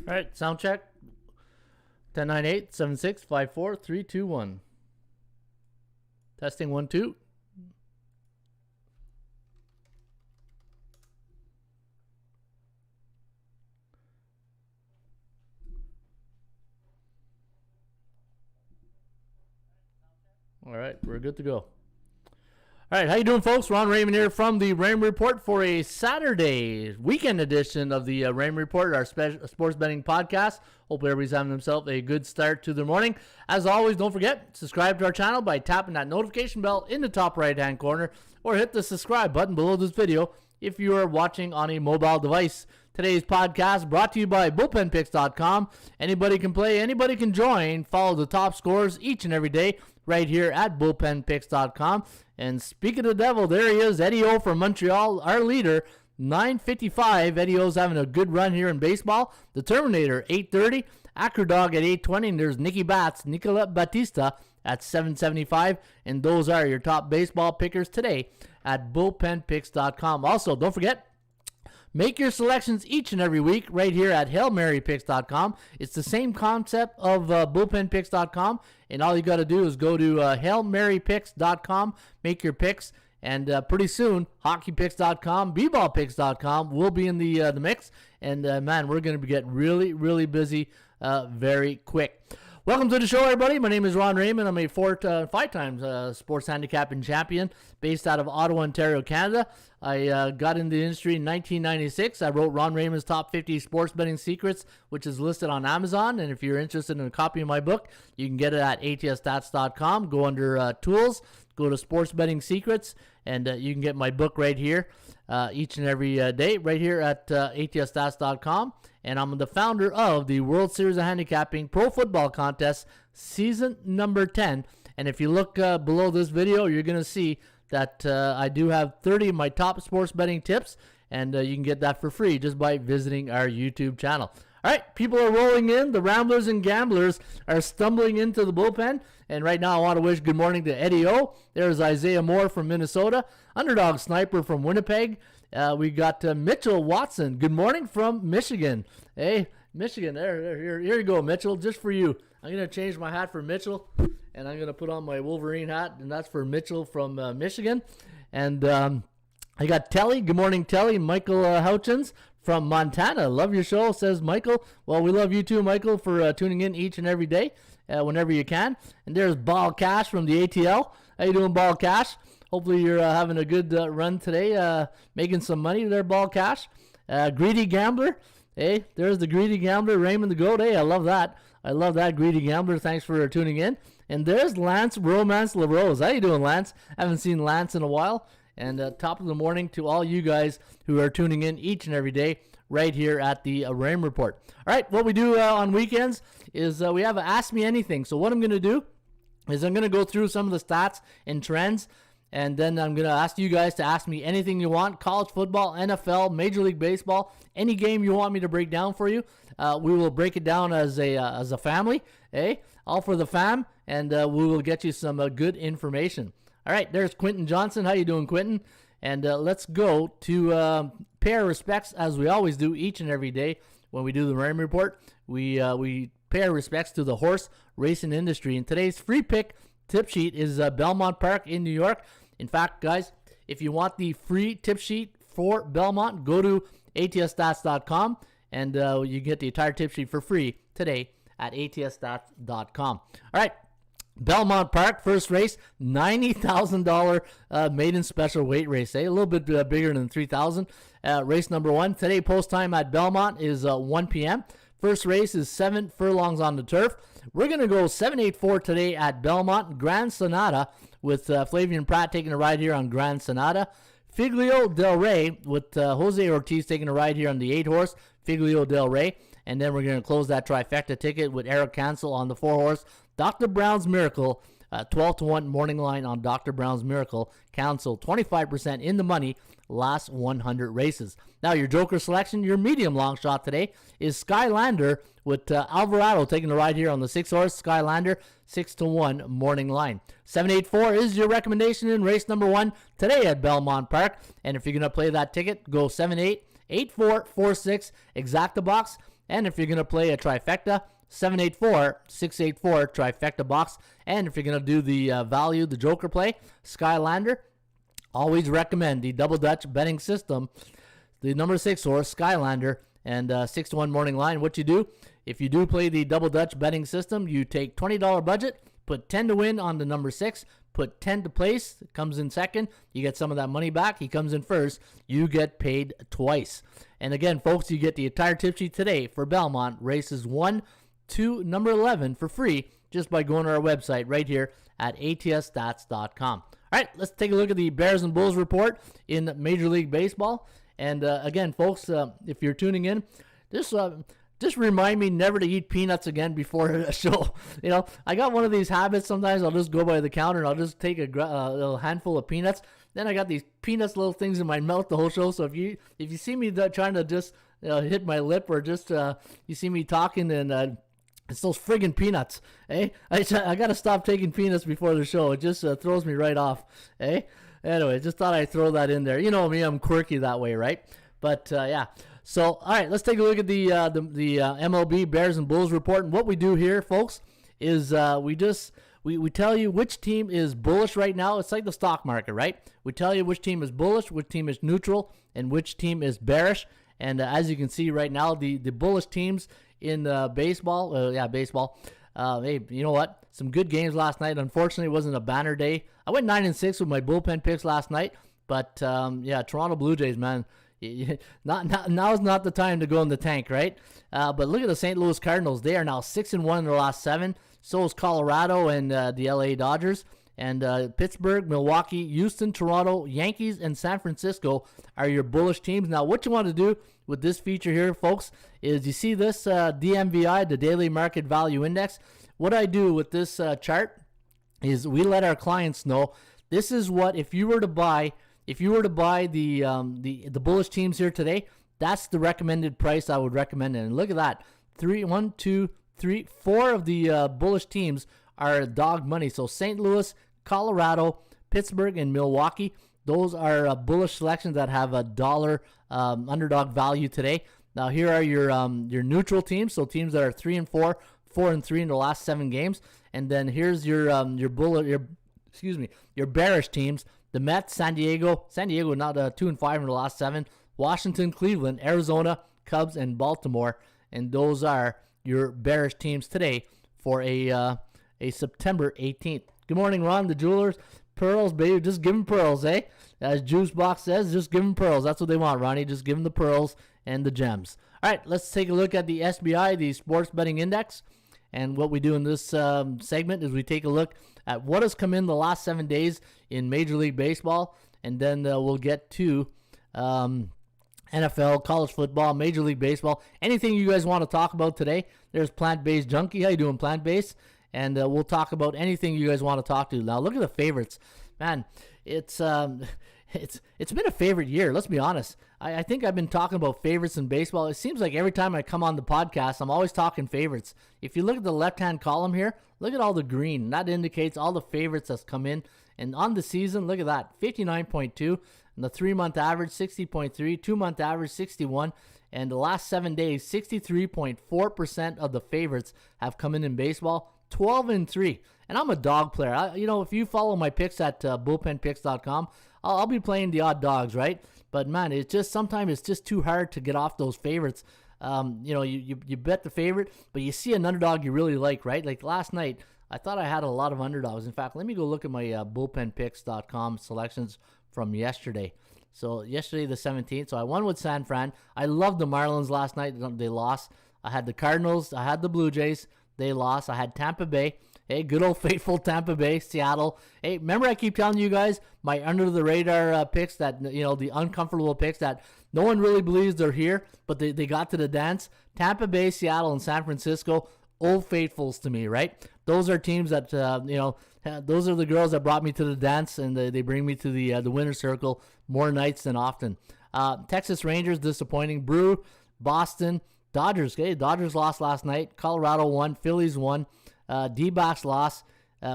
All right, sound check. 1098-7654-321. Testing 1 2. All right, we're good to go. All right, how you doing, folks? Ron Raymond here from the Raymond Report for a Saturday weekend edition of the Raymond Report, our sports betting podcast. Hope everybody's having themselves a good start to their morning. As always, don't forget, subscribe to our channel by tapping that notification bell in the top right-hand corner, or hit the subscribe button below this video if you are watching on a mobile device. Today's podcast brought to you by bullpenpicks.com. Anybody can play, anybody can join. Follow the top scores each and every day right here at bullpenpicks.com. And speaking of the devil, there he is, Eddie O from Montreal, our leader, 9:55. Eddie O's having a good run here in baseball. The Terminator, 8:30. Acrodog at 8:20. And there's Nicolette Batista at 7:75. And those are your top baseball pickers today at bullpenpicks.com. Also, don't forget, make your selections each and every week right here at hailmarypicks.com. It's the same concept of bullpenpicks.com, and all you got to do is go to hailmarypicks.com, make your picks, and pretty soon hockeypicks.com, bballpicks.com will be in the mix, and man, we're going to get really, really busy very quick. Welcome to the show, everybody. My name is Ron Raymond. I'm a 5-time sports handicapping champion based out of Ottawa, Ontario, Canada. I got into the industry in 1996. I wrote Ron Raymond's Top 50 Sports Betting Secrets, which is listed on Amazon. And if you're interested in a copy of my book, you can get it at atsstats.com. Go under Tools, go to Sports Betting Secrets, and you can get my book right here each and every day right here at atsstats.com. And I'm the founder of the World Series of Handicapping Pro Football Contest Season number 10. And if you look below this video, you're going to see that I do have 30 of my top sports betting tips, and you can get that for free just by visiting our YouTube channel. All right, people are rolling in. The Ramblers and Gamblers are stumbling into the bullpen. And right now I want to wish good morning to Eddie O. There's Isaiah Moore from Minnesota. Underdog Sniper from Winnipeg. We got Mitchell Watson. Good morning from Michigan. Hey, Michigan, here you go, Mitchell, just for you. I'm going to change my hat for Mitchell, and I'm going to put on my Wolverine hat, and that's for Mitchell from Michigan. And I got Telly. Good morning, Telly. Michael Houchins from Montana. Love your show, says Michael. Well, we love you too, Michael, for tuning in each and every day whenever you can. And there's Ball Cash from the ATL. How you doing, Ball Cash? Hopefully you're having a good run today, making some money there, Ball Cash. Greedy Gambler. Hey, there's the Greedy Gambler, Raymond the Goat. Hey, I love that. I love that, Greedy Gambler. Thanks for tuning in. And there's Lance Romance LaRose. How you doing, Lance? Haven't seen Lance in a while. And top of the morning to all you guys who are tuning in each and every day right here at the Raymond Report. All right, what we do on weekends is we have a Ask Me Anything. So what I'm going to do is I'm going to go through some of the stats and trends, and then I'm going to ask you guys to ask me anything you want. College football, NFL, Major League Baseball, any game you want me to break down for you. We will break it down as a family, all for the fam, and we will get you some good information. All right, there's Quentin Johnson. How you doing, Quentin? And let's go to pay our respects, as we always do each and every day when we do the Raymond Report. We pay our respects to the horse racing industry. And today's free pick tip sheet is Belmont Park in New York. In fact, guys, if you want the free tip sheet for Belmont, go to atsstats.com, and you get the entire tip sheet for free today at atsstats.com. All right, Belmont Park, first race, $90,000 maiden special weight race. A little bit bigger than $3,000. Race number 1. Today, post time at Belmont is 1 p.m. First race is 7 furlongs on the turf. We're going to go 7-8-4 today at Belmont. Grand Sonata with Flavian Pratt taking a ride here on Grand Sonata. Figlio Del Rey with Jose Ortiz taking a ride here on the 8-horse Figlio Del Rey. And then we're going to close that trifecta ticket with Eric Cancel on the 4-horse Dr. Brown's Miracle. 12-1 morning line on Dr. Brown's Miracle. Cancel 25% in the money last 100 races. Now your joker selection, your medium long shot today is Skylander with Alvarado taking the ride here on the 6-horse Skylander, 6-1 morning line. 7-8-4 is your recommendation in race number 1 today at Belmont Park. And if you're going to play that ticket, go 7-8, 8-4, 4-6, exacta box. And if you're going to play a trifecta, 784-684 trifecta box. And if you're going to do the value, the joker play, Skylander, always recommend the double Dutch betting system, the number 6 horse, Skylander, and 6-1 morning line. What you do, if you do play the double Dutch betting system, you take $20 budget, put 10 to win on the number 6, put 10 to place, comes in second, you get some of that money back. He comes in first, you get paid twice. And again, folks, you get the entire tip sheet today for Belmont races 1 to number 11 for free just by going to our website right here at atsstats.com. All right, let's take a look at the Bears and Bulls report in Major League Baseball. And again, folks, if you're tuning in, just remind me never to eat peanuts again before a show. You know, I got one of these habits. Sometimes I'll just go by the counter and I'll just take a little handful of peanuts. Then I got these peanuts, little things in my mouth the whole show. So if you see me trying to just hit my lip, or just you see me talking and it's those friggin' peanuts, eh? I gotta stop taking peanuts before the show. It just throws me right off, eh? Anyway, just thought I'd throw that in there. You know me, I'm quirky that way, right? But yeah. So all right, let's take a look at the MLB Bears and Bulls report. And what we do here, folks, is we tell you which team is bullish right now. It's like the stock market, right? We tell you which team is bullish, which team is neutral, and which team is bearish. And as you can see right now, the bullish teams in baseball. Baseball. Hey, you know what? Some good games last night. Unfortunately, it wasn't a banner day. I went 9-6 with my bullpen picks last night. But Toronto Blue Jays, man, now's not the time to go in the tank, right? But look at the St. Louis Cardinals. They are now 6-1 in their last 7. So is Colorado and the LA Dodgers. And Pittsburgh, Milwaukee, Houston, Toronto, Yankees, and San Francisco are your bullish teams. Now, what you want to do with this feature here, folks, is you see this DMVI, the Daily Market Value Index. What I do with this chart is we let our clients know this is what, if you were to buy the bullish teams here today, that's the recommended price I would recommend it. And look at that, 4 of the bullish teams are dog money. So St. Louis, Colorado, Pittsburgh, and Milwaukee, those are bullish selections that have a dollar underdog value today. Now here are your neutral teams, so teams that are 3-4, 4-3 in the last 7 games, and then here's your bearish teams. The Mets, San Diego not 2-5 in the last 7. Washington, Cleveland, Arizona, Cubs, and Baltimore, and those are your bearish teams today for a September 18th. Good morning, Ron, the Jewelers. Pearls, baby. Just give them pearls, eh? As Juice Box says, just give them pearls. That's what they want, Ronnie. Just give them the pearls and the gems. All right, let's take a look at the SBI, the Sports Betting Index. And what we do in this segment is we take a look at what has come in the last 7 days in Major League Baseball. And then we'll get to NFL, college football, Major League Baseball. Anything you guys want to talk about today. There's Plant-Based Junkie. How you doing, Plant-Based? And we'll talk about anything you guys want to talk to. Now, look at the favorites. Man, it's been a favorite year. Let's be honest. I think I've been talking about favorites in baseball. It seems like every time I come on the podcast, I'm always talking favorites. If you look at the left-hand column here, look at all the green. That indicates all the favorites that's come in. And on the season, look at that, 59.2. And the 3-month average, 60.3. 2-month average, 61. And the last 7 days, 63.4% of the favorites have come in baseball. 12-3, and I'm a dog player. If you follow my picks at bullpenpicks.com, I'll be playing the odd dogs, right? But man, sometimes it's just too hard to get off those favorites. You bet the favorite, but you see an underdog you really like, right? Like last night, I thought I had a lot of underdogs. In fact, let me go look at my bullpenpicks.com selections from yesterday. So yesterday, the 17th. So I won with San Fran. I loved the Marlins last night. They lost. I had the Cardinals. I had the Blue Jays. They lost. I had Tampa Bay. Hey, good old faithful Tampa Bay, Seattle. Hey, remember I keep telling you guys my under-the-radar picks, that, the uncomfortable picks that no one really believes they're here, but they got to the dance? Tampa Bay, Seattle, and San Francisco, old faithfuls to me, right? Those are teams that, those are the girls that brought me to the dance, and they bring me to the winner's circle more nights than often. Texas Rangers, disappointing. Brew, Boston, Dodgers. Okay, Dodgers lost last night. Colorado won. Phillies won. D-backs lost.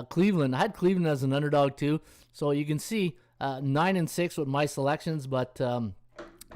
Cleveland. I had Cleveland as an underdog too. So you can see 9-6 with my selections. But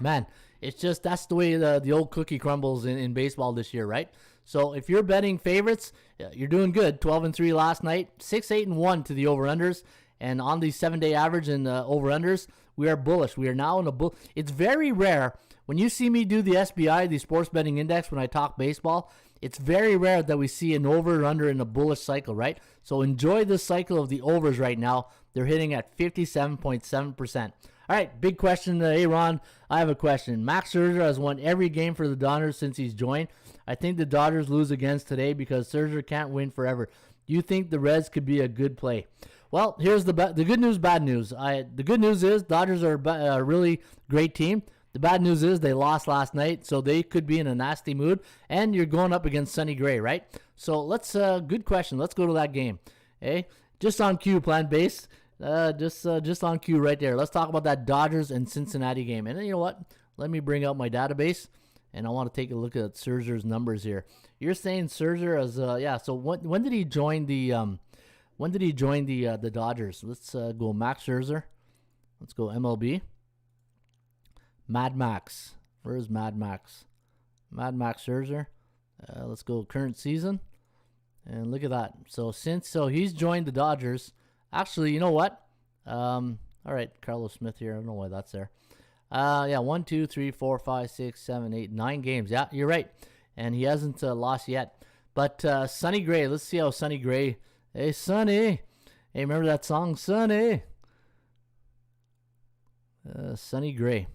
man, It's just that's the way the old cookie crumbles in baseball this year, right? So if you're betting favorites, you're doing good. 12-3 last night, 6-8-1 to the over-unders. And on the 7-day average in over-unders, we are bullish. We are now in a bull. It's very rare. When you see me do the SBI, the Sports Betting Index, when I talk baseball, it's very rare that we see an over or under in a bullish cycle, right? So enjoy the cycle of the overs right now. They're hitting at 57.7%. All right, big question. Hey, Ron, I have a question. Max Scherzer has won every game for the Dodgers since he's joined. I think the Dodgers lose against today because Scherzer can't win forever. Do you think the Reds could be a good play? Well, here's the good news, bad news. The good news is Dodgers are a really great team. The bad news is they lost last night, so they could be in a nasty mood, and you're going up against Sonny Gray, right? So good question. Let's go to that game. Hey, just on cue, plant-based. Just on cue right there. Let's talk about that Dodgers and Cincinnati game. And then you know what? Let me bring out my database, and I want to take a look at Scherzer's numbers here. You're saying Scherzer as So when did he join the the Dodgers? Let's go Max Scherzer. Let's go MLB. Mad Max. Where is Mad Max? Mad Max Scherzer. Let's go current season. And look at that. So he's joined the Dodgers. Actually, you know what? All right, Carlos Smith here. I don't know why that's there. 1, 2, 3, 4, 5, 6, 7, 8, 9 games. Yeah, you're right. And he hasn't lost yet. But Sonny Gray, let's see how Sonny Gray. Hey, Sonny. Hey, remember that song, Sonny? Sonny Gray.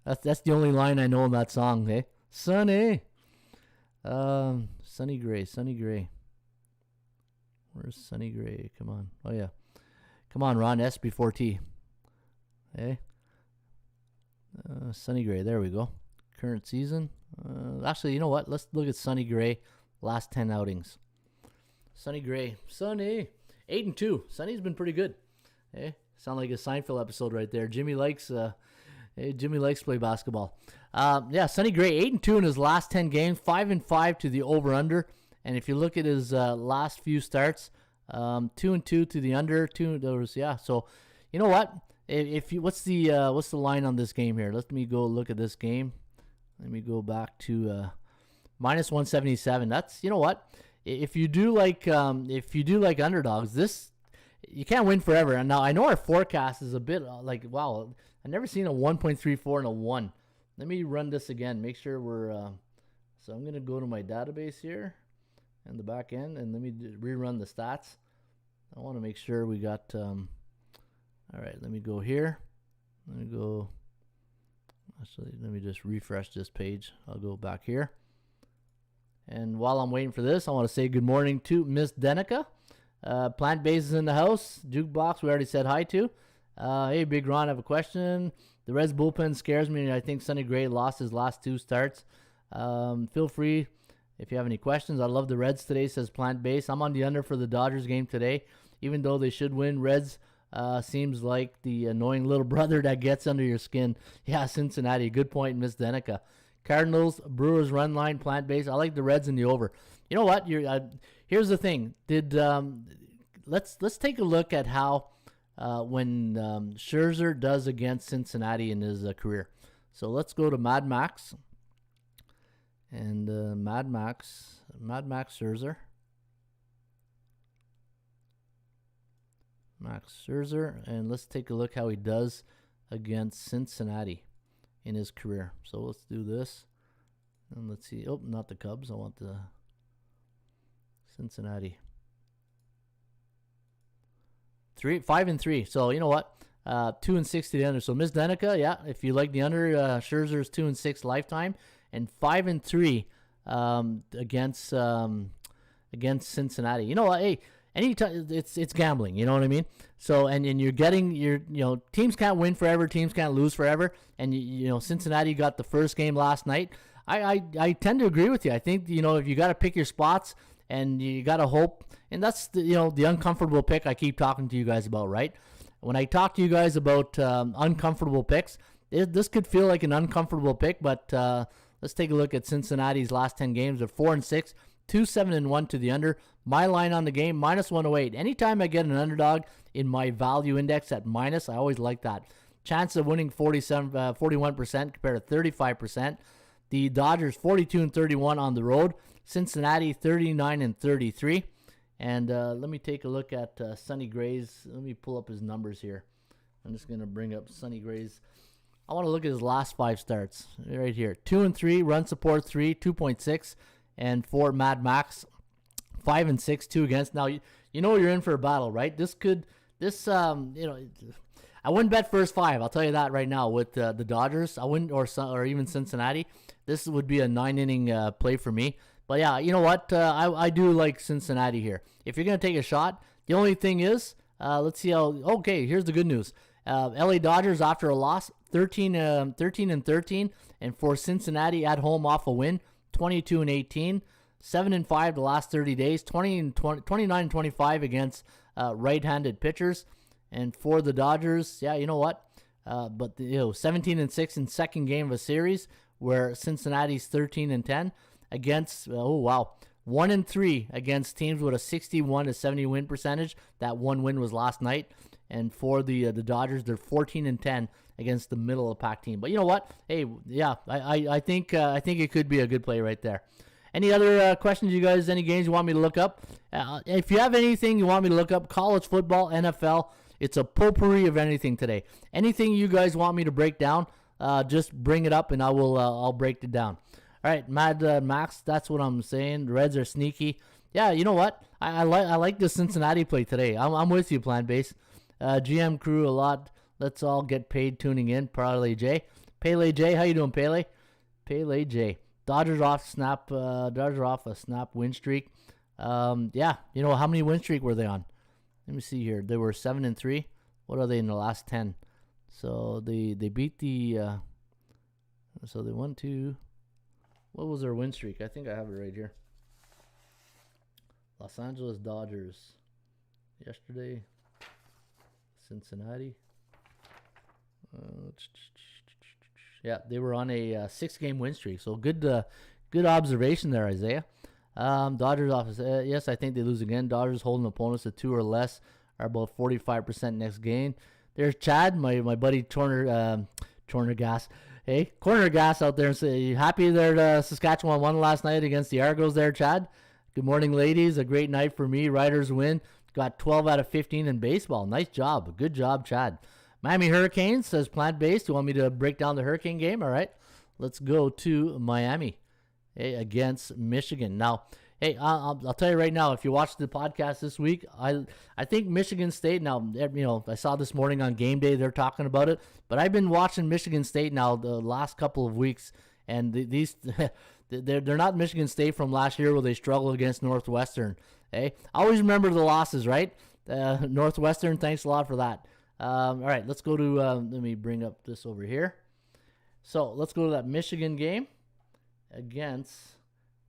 That's the only line I know in that song, hey? Sonny. Sonny Gray. Where's Sonny Gray? Come on. Oh, yeah. Come on, Ron. S before T. Hey. Sonny Gray. There we go. Current season. Actually, you know what? Let's look at Sonny Gray. Last 10 outings. Sonny Gray. Sonny. 8-2. Sonny's been pretty good. Hey. Sound like a Seinfeld episode right there. Jimmy likes to play basketball. Sonny Gray, 8-2 in his last 10 games, 5-5 to the over/under. And if you look at his last few starts, 2-2 to the under, 2 those. Yeah. So, you know what? What's the line on this game here? Let me go look at this game. Let me go back to minus 177. That's, you know what? If you do like underdogs, this. You can't win forever. And now I know our forecast is a bit wow, I've never seen a 1.34 and a 1. Let me run this again. Make sure we're, so I'm going to go to my database here and the back end and let me rerun the stats. I want to make sure we got, all right, let me go here. Let me just refresh this page. I'll go back here. And while I'm waiting for this, I want to say good morning to Miss Denica. Plant Base is in the house. Jukebox, we already said hi to. Hey, Big Ron, I have a question. The Reds bullpen scares me, and I think Sonny Gray lost his last 2 starts. Feel free if you have any questions. I love the Reds today, says Plant Base. I'm on the under for the Dodgers game today. Even though they should win, Reds seems like the annoying little brother that gets under your skin. Yeah, Cincinnati. Good point, Miss Denica. Cardinals, Brewers run line, Plant Base. I like the Reds in the over. You know what? Here's the thing. Let's take a look at how when Scherzer does against Cincinnati in his career. So let's go to Mad Max and Mad Max Scherzer. Max Scherzer, and let's take a look how he does against Cincinnati in his career. So let's do this, and let's see. Oh, not the Cubs. I want the Cincinnati. 5-3. So you know what? 2-6 to the under. So Miss Denica, yeah. If you like the under, Scherzer's 2-6 lifetime, and 5-3 against Cincinnati. You know what? Hey, anytime it's gambling. You know what I mean? So and you're getting teams can't win forever, teams can't lose forever, and Cincinnati got the first game last night. I tend to agree with you. I think if you got to pick your spots. And you got to hope, and that's the uncomfortable pick I keep talking to you guys about, right? When I talk to you guys about uncomfortable picks, this could feel like an uncomfortable pick, but let's take a look at Cincinnati's last 10 games. They're 4-6, 2-7-1 to the under. My line on the game, minus 108. Anytime I get an underdog in my value index at minus, I always like that. Chance of winning 41% compared to 35%. The Dodgers 42-31 on the road. Cincinnati 39-33. And let me take a look at Sonny Gray's. Let me pull up his numbers here. I'm just going to bring up Sonny Gray's. I want to look at his last 5 starts right here. 2-3, run support 3, 2.6, and 4 Mad Max, 5-6, 2 against. Now you know you're in for a battle, right? I wouldn't bet first 5. I'll tell you that right now with the Dodgers. I wouldn't, or even Cincinnati. This would be a 9-inning play for me. But yeah, you know what? I do like Cincinnati here. If you're gonna take a shot, the only thing is, let's see how. Okay, here's the good news. LA Dodgers after a loss, 13-13, and for Cincinnati at home off a win, 22-18, 7-5 the last 30 days, 29-25 against right-handed pitchers, and for the Dodgers, yeah, you know what? 17-6 in second game of a series where Cincinnati's 13-10 against 1-3 against teams with a 61-70 win percentage. That one win was last night. And for the Dodgers, they're 14-10 against the middle of the pack team. But you know what? Hey, yeah, I think it could be a good play right there. Any other questions, you guys? Any games you want me to look up? If you have anything you want me to look up, college football, NFL, it's a potpourri of anything today. Anything you guys want me to break down, just bring it up and I'll break it down. All right, Mad Max, that's what I'm saying. The Reds are sneaky. Yeah, you know what? I like the Cincinnati play today. I'm with you, Plant Base. GM crew a lot. Let's all get paid tuning in. Pele J. Pele J, how you doing, Pele? Pele J. Dodgers off a snap win streak. Yeah, you know, how many win streak were they on? Let me see here. They were 7-3. What are they in the last 10? So they beat the so they won to, what was their win streak? I think I have it right here. Los Angeles Dodgers yesterday. Cincinnati. Yeah, they were on a 6-game win streak. So good observation there, Isaiah. Dodgers office. Yes, I think they lose again. Dodgers holding opponents to 2 or less are about 45% next game. There's Chad, my buddy Corner Gas. Hey, Corner Gas out there. And say, happy there Saskatchewan won last night against the Argos there, Chad. Good morning, ladies. A great night for me. Riders win. Got 12 out of 15 in baseball. Nice job. Good job, Chad. Miami Hurricanes says plant-based. You want me to break down the Hurricane game? All right. Let's go to Miami against Michigan. Now, hey, I'll tell you right now, if you watched the podcast this week, I think Michigan State, now, you know, I saw this morning on game day they're talking about it, but I've been watching Michigan State now the last couple of weeks, and these they're not Michigan State from last year where they struggled against Northwestern. Hey, always remember the losses, right? Northwestern, thanks a lot for that. All right, let's go to, let me bring up this over here. So let's go to that Michigan game against,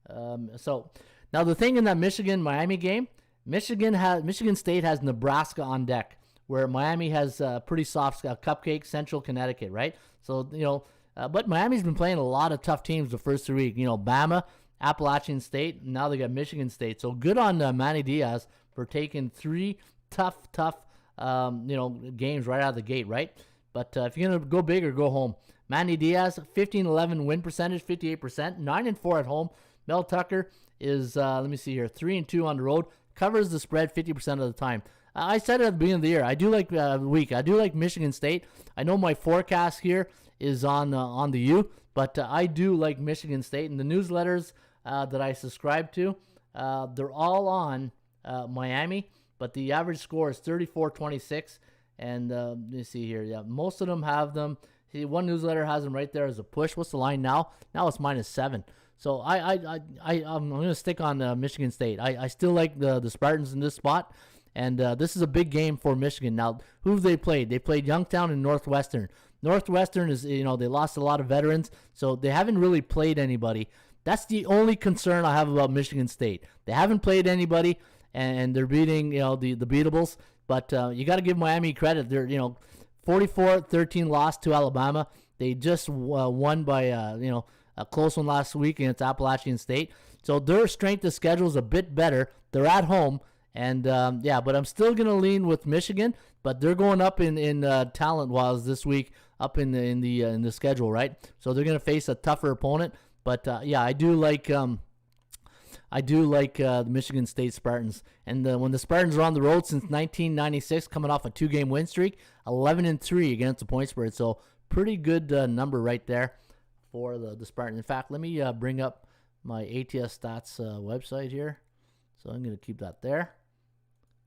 so now the thing in that Michigan-Miami game, Michigan State has Nebraska on deck, where Miami has pretty soft Cupcake, Central Connecticut, right? So, you know, but Miami's been playing a lot of tough teams the first 3 weeks. You know, Bama, Appalachian State, and now they got Michigan State. So good on Manny Diaz for taking 3 tough, games right out of the gate, right? But if you're going to go big or go home, Manny Diaz, 15-11 win percentage, 58%, 9-4 at home. Mel Tucker is, let me see here, 3-2 on the road, covers the spread 50% of the time. I said it at the beginning of the year, I do like I do like Michigan State. I know my forecast here is on the U, but I do like Michigan State. And the newsletters that I subscribe to, they're all on Miami, but the average score is 34-26. And let me see here. Yeah, most of them have them. See, one newsletter has them right there as a push. What's the line now? Now it's -7. So I'm going to stick on Michigan State. I still like the Spartans in this spot. And this is a big game for Michigan. Now, who have they played? They played Youngstown and Northwestern. Northwestern is, you know, they lost a lot of veterans, so they haven't really played anybody. That's the only concern I have about Michigan State. They haven't played anybody, and they're beating, you know, the beatables. But you got to give Miami credit. They're, you know, 44-13 loss to Alabama. They just won by, a close one last week against Appalachian State. So their strength of schedule is a bit better. They're at home. And but I'm still gonna lean with Michigan. But they're going up in talent-wise this week, up in the schedule, right? So they're gonna face a tougher opponent. But I do like the Michigan State Spartans. And when the Spartans are on the road since 1996, coming off a 2-game win streak, 11-3 against the point spread. So pretty good number right there for the Spartans. In fact, let me bring up my ATS Stats website here. So I'm going to keep that there.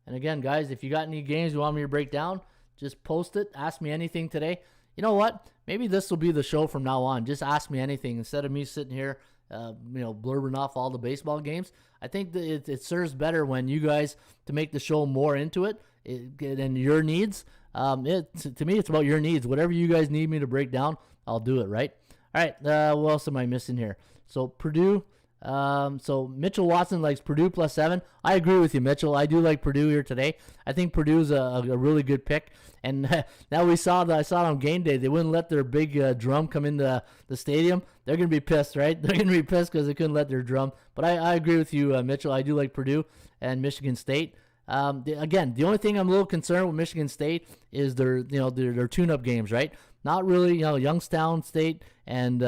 And again, guys, if you got any games you want me to break down, just post it. Ask me anything today. You know what? Maybe this will be the show from now on. Just ask me anything instead of me sitting here, blurbing off all the baseball games. I think that it serves better when you guys to make the show more into it and your needs. To me, it's about your needs. Whatever you guys need me to break down, I'll do it, right? All right, what else am I missing here? So Purdue. So Mitchell Watson likes Purdue +7. I agree with you, Mitchell. I do like Purdue here today. I think Purdue's a really good pick. And now I saw it on game day. They wouldn't let their big drum come into the stadium. They're going to be pissed, right? They're going to be pissed because they couldn't let their drum. But I agree with you, Mitchell. I do like Purdue and Michigan State. Again, the only thing I'm a little concerned with Michigan State is their tune-up games, right? Not really, Youngstown State and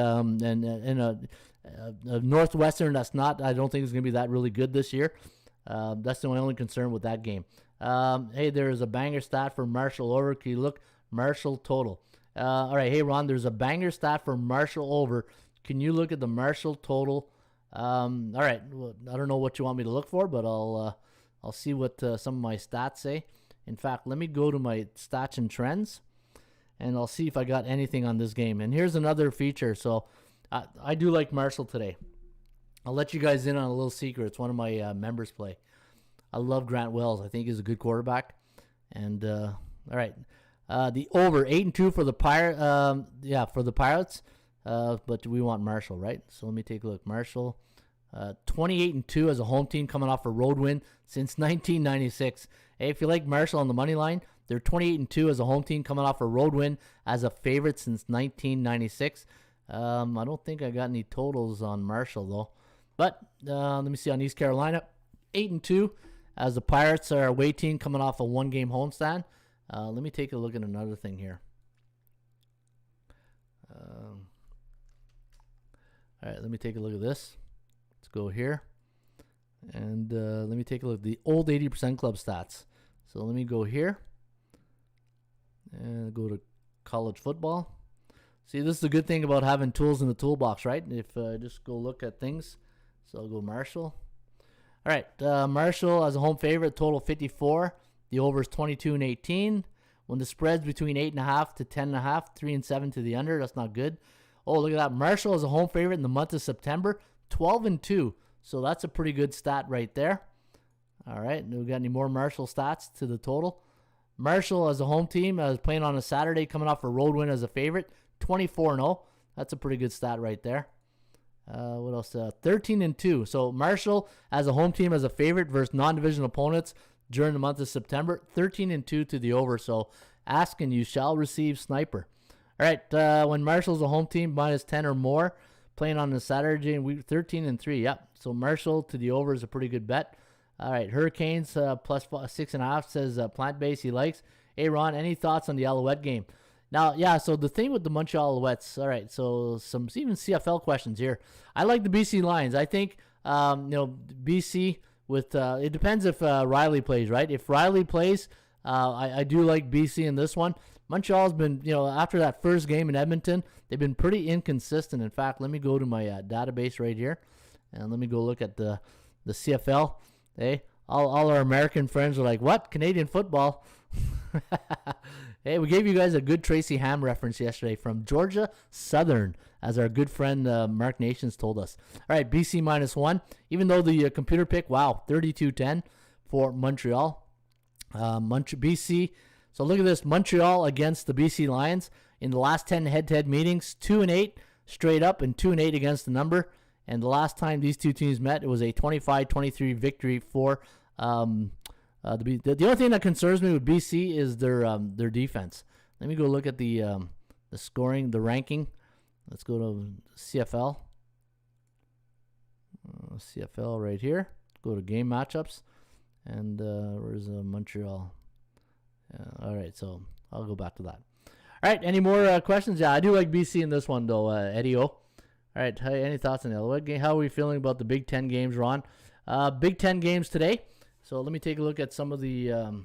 Northwestern. I don't think it's going to be that really good this year. That's the only concern with that game. Hey, there's a banger stat for Marshall over. Can you look Marshall total? All right, hey Ron, there's a banger stat for Marshall over. Can you look at the Marshall total? All right, well, I don't know what you want me to look for, but I'll see what some of my stats say. In fact, let me go to my stats and trends, and I'll see if I got anything on this game. And here's another feature. So I do like Marshall today. I'll let you guys in on a little secret. It's one of my members play. I love Grant Wells. I think he's a good quarterback. And all right, the over 8-2 for the for the Pirates. But we want Marshall, right? So let me take a look. Marshall, 28-2 as a home team, coming off a road win since 1996. Hey, if you like Marshall on the money line, they're 28-2 as a home team, coming off a road win as a favorite since 1996. I don't think I got any totals on Marshall though. But let me see on East Carolina, 8-2 as the Pirates are away team, coming off a 1-game homestand. Let me take a look at another thing here. All right, let me take a look at this. Let's go here. And let me take a look at the old 80% club stats. So let me go here and go to college football. See, this is the good thing about having tools in the toolbox, right? If just go look at things. So I'll go Marshall. All right, Marshall as a home favorite, total 54. The over is 22-18. When the spread's between 8.5 to 10.5, 3-7 to the under, that's not good. Oh, look at that. Marshall as a home favorite in the month of September, 12-2. So that's a pretty good stat right there. All right, we got any more Marshall stats to the total? Marshall as a home team is playing on a Saturday, coming off a road win as a favorite, 24-0. That's a pretty good stat right there. What else? 13-2. So Marshall as a home team as a favorite versus non-division opponents during the month of September, 13-2 to the over. So ask and you shall receive, sniper. All right, when Marshall's a home team, minus 10 or more, playing on the Saturday, and we 13-3. Yep. So Marshall to the over is a pretty good bet. All right, Hurricanes plus 6.5 says plant-based he likes. Hey Ron, any thoughts on the Alouette game? Now, yeah, so the thing with the Montreal Alouettes, all right, so some even CFL questions here. I like the BC Lions. I think, BC with, it depends if Riley plays, right? If Riley plays, I do like BC in this one. Montreal's been, after that first game in Edmonton, they've been pretty inconsistent. In fact, let me go to my database right here, and let me go look at the CFL. Hey, all our American friends are like, what? Canadian football? Hey, we gave you guys a good Tracy Ham reference yesterday from Georgia Southern, as our good friend Mark Nations told us. All right, BC -1. Even though the computer pick, wow, 32-10 for Montreal. BC. So look at this, Montreal against the BC Lions in the last 10 head-to-head meetings, 2-8 straight up and 2-8 against the number. And the last time these two teams met, it was a 25-23 victory for the only thing that concerns me with BC is their defense. Let me go look at the scoring, the ranking. Let's go to CFL. CFL right here. Go to game matchups. And where's Montreal? All right, so I'll go back to that. All right, any more questions? Yeah, I do like BC in this one, though, Eddie O. All right, hey, any thoughts on that? How are we feeling about the Big Ten games, Ron? Big Ten games today. So let me take a look at some of the,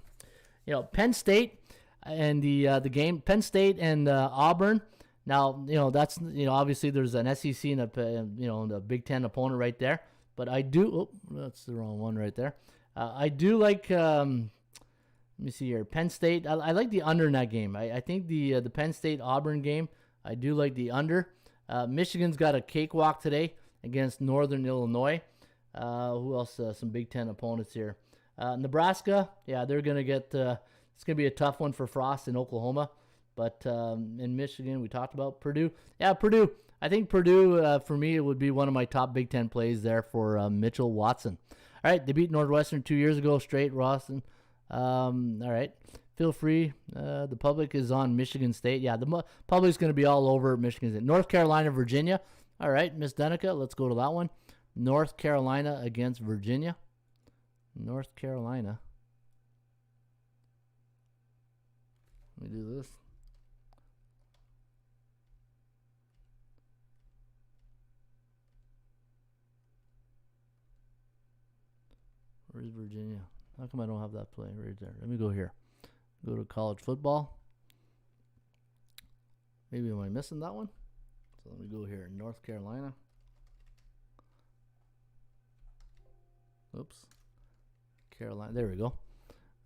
Penn State and the game. Penn State and Auburn. Now, that's, obviously there's an SEC and the Big Ten opponent right there. But I do, that's the wrong one right there. I do like, let me see here, Penn State. I like the under in that game. I think the Penn State-Auburn game, I do like the under. Michigan's got a cakewalk today against Northern Illinois. Who else? Some Big Ten opponents here. Nebraska, yeah, they're going to get, it's going to be a tough one for Frost in Oklahoma. But in Michigan, we talked about Purdue. Yeah, Purdue. I think Purdue, for me, it would be one of my top Big Ten plays there for Mitchell Watson. All right, they beat Northwestern 2 years ago straight, Rawson. All right, feel free. The public is on Michigan State. Yeah, the public's going to be all over Michigan State. North Carolina, Virginia. All right, Miss Denica, let's go to that one. North Carolina against Virginia. North Carolina. Let me do this. Where's Virginia? How come I don't have that play right there? Let me go here. Go to college football. Maybe am I missing that one? So let me go here. North Carolina. Oops. Carolina. There we go.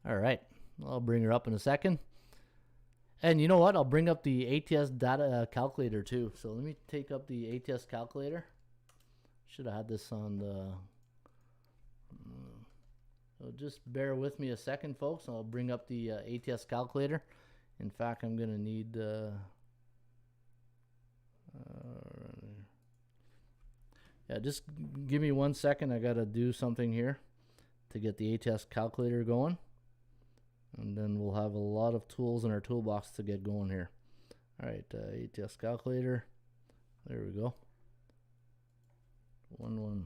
All right. I'll bring her up in a second. And you know what? I'll bring up the ATS data calculator too. So let me take up the ATS calculator. Should have had this on the... So just bear with me a second, folks. I'll bring up the ATS calculator. In fact, I'm going to need... yeah, just give me 1 second. I got to do something here to get the ATS calculator going. And then we'll have a lot of tools in our toolbox to get going here. All right, ATS calculator. There we go. 1-1.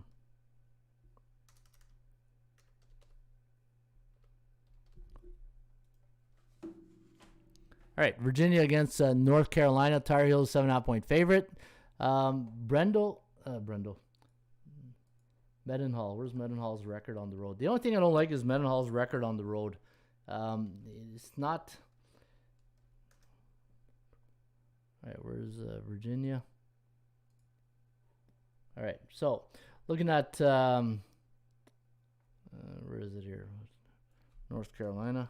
All right, Virginia against North Carolina. Tar Heels 7.5-point favorite. Mendenhall. Where's Mendenhall's record on the road? The only thing I don't like is Mendenhall's record on the road. It's not... All right, where's Virginia? All right, so looking at... where is it here? North Carolina.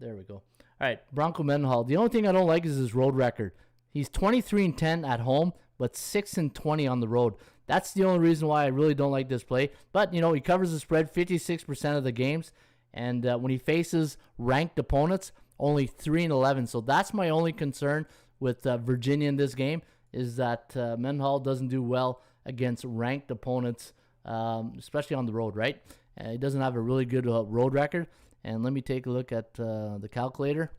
There we go. All right, Bronco Mendenhall. The only thing I don't like is his road record. He's 23-10 at home, but 6-20 on the road. That's the only reason why I really don't like this play. But, he covers the spread 56% of the games. And when he faces ranked opponents, only 3-11. So that's my only concern with Virginia in this game, is that Mendenhall doesn't do well against ranked opponents, especially on the road, right? He doesn't have a really good road record. And let me take a look at the calculator.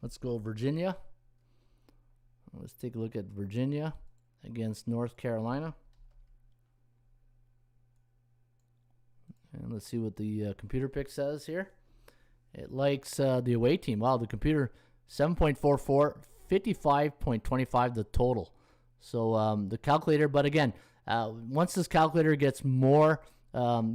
Let's go Virginia. Let's take a look at Virginia against North Carolina. And let's see what the computer pick says here. It likes the away team. Wow, the computer, 7.44, 55.25 the total. So the calculator, but again, once this calculator gets more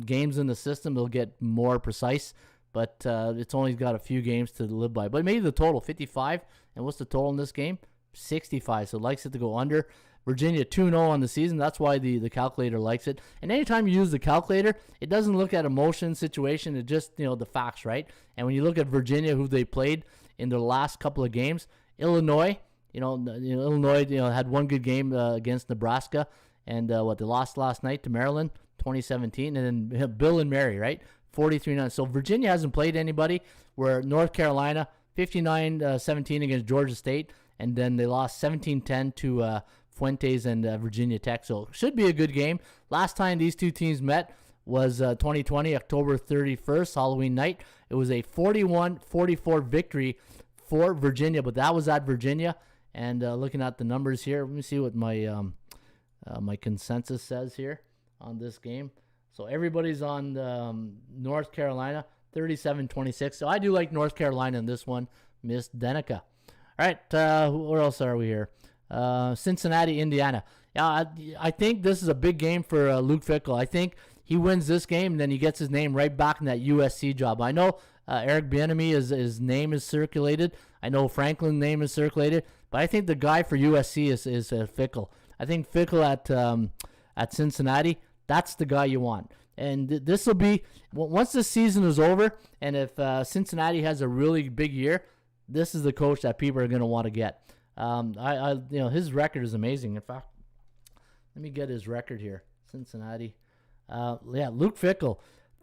games in the system, it'll get more precise. But it's only got a few games to live by. But maybe the total, 55. And what's the total in this game? 65. So it likes it to go under. Virginia 2-0 on the season. That's why the calculator likes it. And anytime you use the calculator, it doesn't look at emotion, situation. It just, the facts, right? And when you look at Virginia, who they played in their last couple of games, Illinois, Illinois, had one good game against Nebraska. And they lost last night to Maryland, 2017. And then Bill and Mary, right? 43-9. So Virginia hasn't played anybody, where North Carolina, 59-17 against Georgia State, and then they lost 17-10 to Fuentes and Virginia Tech. So should be a good game. Last time these two teams met was 2020, October 31st, Halloween night. It was a 41-44 victory for Virginia, but that was at Virginia. And looking at the numbers here, let me see what my my consensus says here on this game. So everybody's on North Carolina, 37-26. So I do like North Carolina in this one, Miss Denica. All right, where else are we here? Cincinnati, Indiana. Yeah, I think this is a big game for Luke Fickell. I think he wins this game, and then he gets his name right back in that USC job. I know Eric Bieniemy, his name is circulated. I know Franklin's name is circulated, but I think the guy for USC is Fickell. I think Fickell at Cincinnati, that's the guy you want. And this will be, once the season is over, and if Cincinnati has a really big year, this is the coach that people are going to want to get. His record is amazing. In fact, let me get his record here. Cincinnati. Luke Fickell,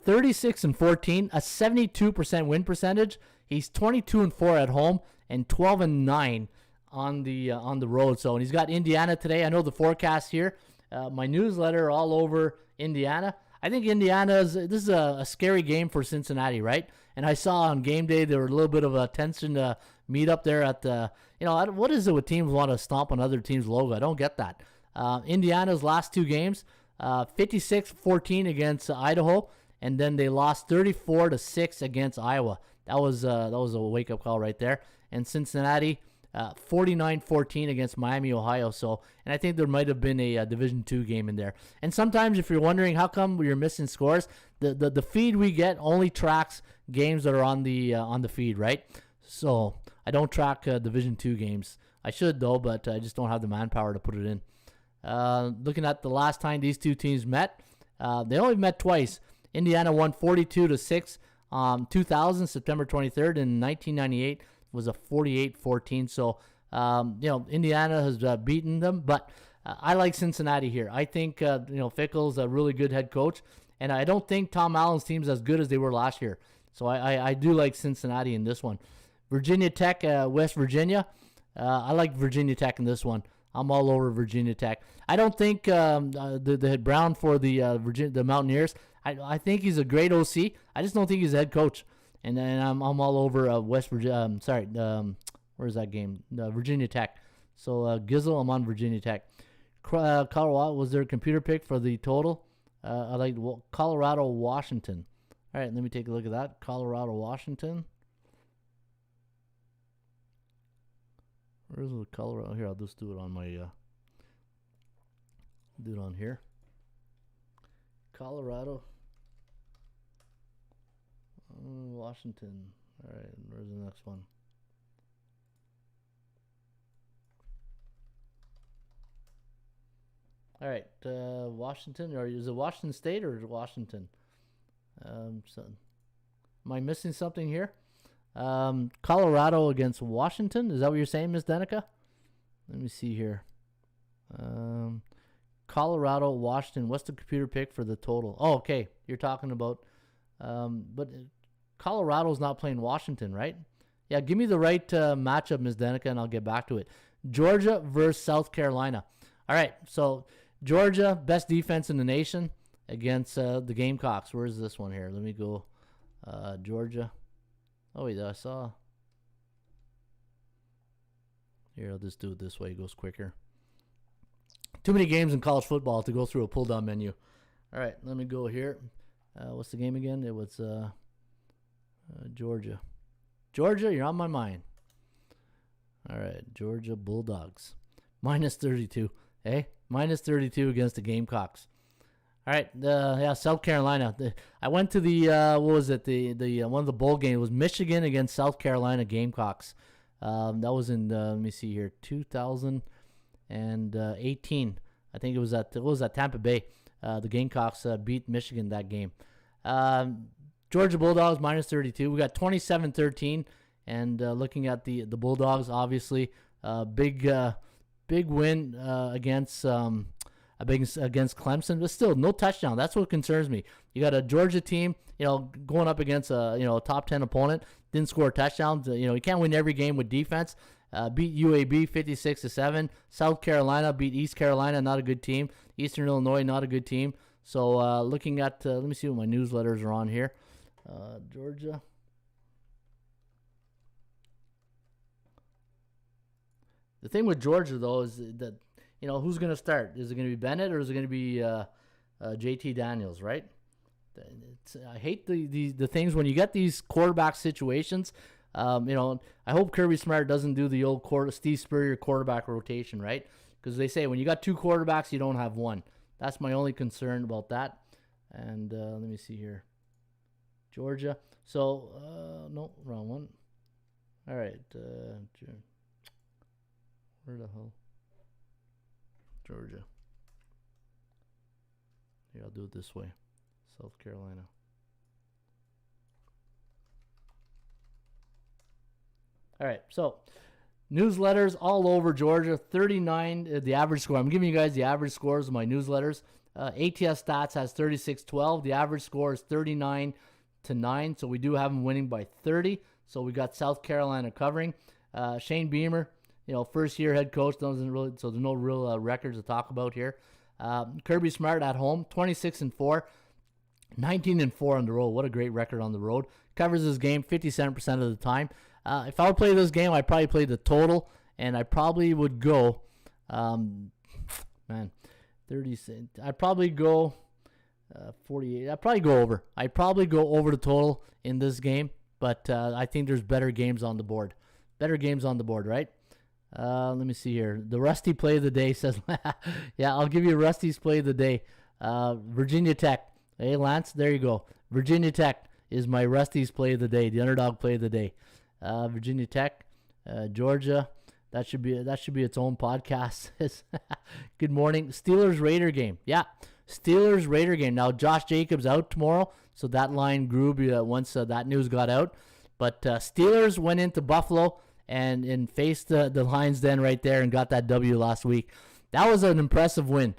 36-14, a 72% win percentage. He's 22-4 at home and 12-9 on the road. So, and he's got Indiana today. I know the forecast here. My newsletter all over Indiana. I think this is a scary game for Cincinnati, right? And I saw on game day there were a little bit of a tension meet up there at the, what is it with teams want to stomp on other teams' logo? I don't get that. Indiana's last two games, 56-14 against Idaho, and then they lost 34-6 against Iowa. That was a wake-up call right there. And Cincinnati, 49-14 against Miami, Ohio. So, and I think there might have been a Division II game in there. And sometimes, if you're wondering how come you're missing scores, the feed we get only tracks games that are on the feed, right? So I don't track Division II games. I should though, but I just don't have the manpower to put it in. Looking at the last time these two teams met, they only met twice. Indiana won 42-6, 2000, September 23rd, and 1998 was a 48-14. So, Indiana has beaten them, but I like Cincinnati here. I think, Fickell's a really good head coach, and I don't think Tom Allen's team's as good as they were last year. So I do like Cincinnati in this one. Virginia Tech, West Virginia. I like Virginia Tech in this one. I'm all over Virginia Tech. I don't think the head Brown for the Mountaineers. I think he's a great OC. I just don't think he's a head coach. And then I'm all over West Virginia. Where's that game? Virginia Tech. So Gizzle, I'm on Virginia Tech. Colorado, was there a computer pick for the total? I like Colorado, Washington. All right, let me take a look at that. Colorado, Washington. Where's the Colorado? Here, I'll just do it on my. Do it on here. Colorado. Washington. All right, where's the next one? All right, Washington, or is it Washington State or Washington? So, am I missing something here? Colorado against Washington. Is that what you're saying, Ms. Denica? Let me see here. Colorado, Washington. What's the computer pick for the total? Oh, okay. You're talking about, but Colorado's not playing Washington, right? Yeah, give me the right matchup, Ms. Denica, and I'll get back to it. Georgia versus South Carolina. All right, so Georgia, best defense in the nation against the Gamecocks. Where's this one here? Let me go. Georgia. Oh, wait, I saw. Here, I'll just do it this way. It goes quicker. Too many games in college football to go through a pull-down menu. All right, let me go here. What's the game again? It was Georgia. Georgia, you're on my mind. All right, Georgia Bulldogs. Minus 32. Hey, minus 32 against the Gamecocks. All right, South Carolina. I went to the what was it? The one of the bowl games was Michigan against South Carolina Gamecocks. That was in let me see here, 2018. I think it was at Tampa Bay. The Gamecocks beat Michigan that game. Georgia Bulldogs minus 32. We got 27-13, and looking at the Bulldogs, obviously big win against Clemson, but still no touchdown. That's what concerns me. You got a Georgia team, going up against a top 10 opponent, didn't score touchdowns. You can't win every game with defense. Beat UAB 56-7. South Carolina beat East Carolina, not a good team. Eastern Illinois, not a good team. So looking at, let me see what my newsletters are on here. Georgia. The thing with Georgia, though, is that, who's going to start? Is it going to be Bennett or is it going to be JT Daniels, right? I hate the things when you get these quarterback situations. I hope Kirby Smart doesn't do the old Steve Spurrier quarterback rotation, right? Because they say when you got two quarterbacks, you don't have one. That's my only concern about that. And let me see here. Georgia. So, no, wrong one. All right. Where the hell? Georgia. Here, I'll do it this way. South Carolina. All right, so newsletters all over Georgia. 39, the average score. I'm giving you guys the average scores of my newsletters. ATS Stats has 36-12. The average score is 39-9, so we do have them winning by 30. So we got South Carolina covering. Shane Beamer, first-year head coach, so there's no real records to talk about here. Kirby Smart at home, 26-4. 19-4 on the road. What a great record on the road. Covers his game 57% of the time. If I would play this game, I'd probably play the total, and I probably would go, 30 cents. I'd probably go 48. I'd probably go over. I'd probably go over the total in this game, but I think there's better games on the board. Better games on the board, right? Let me see here. The Rusty play of the day says, yeah, I'll give you Rusty's play of the day. Virginia Tech. Hey, Lance, there you go. Virginia Tech is my Rusty's play of the day, the underdog play of the day. Virginia Tech, Georgia. That should be its own podcast. Good morning. Steelers-Raider game. Yeah, Steelers-Raider game. Now, Josh Jacobs out tomorrow, so that line grew once that news got out. But Steelers went into Buffalo and faced the Lions Den right there and got that W last week. That was an impressive win.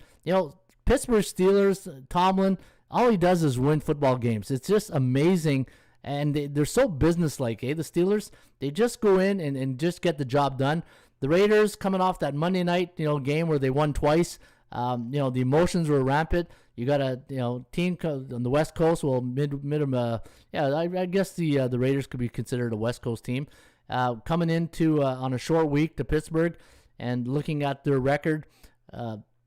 Pittsburgh Steelers, Tomlin, all he does is win football games. It's just amazing, and they're so businesslike, eh? The Steelers, they just go in and just get the job done. The Raiders, coming off that Monday night game where they won twice, the emotions were rampant. You got a team on the West Coast. Well, I guess the Raiders could be considered a West Coast team. Coming into on a short week to Pittsburgh, and looking at their record.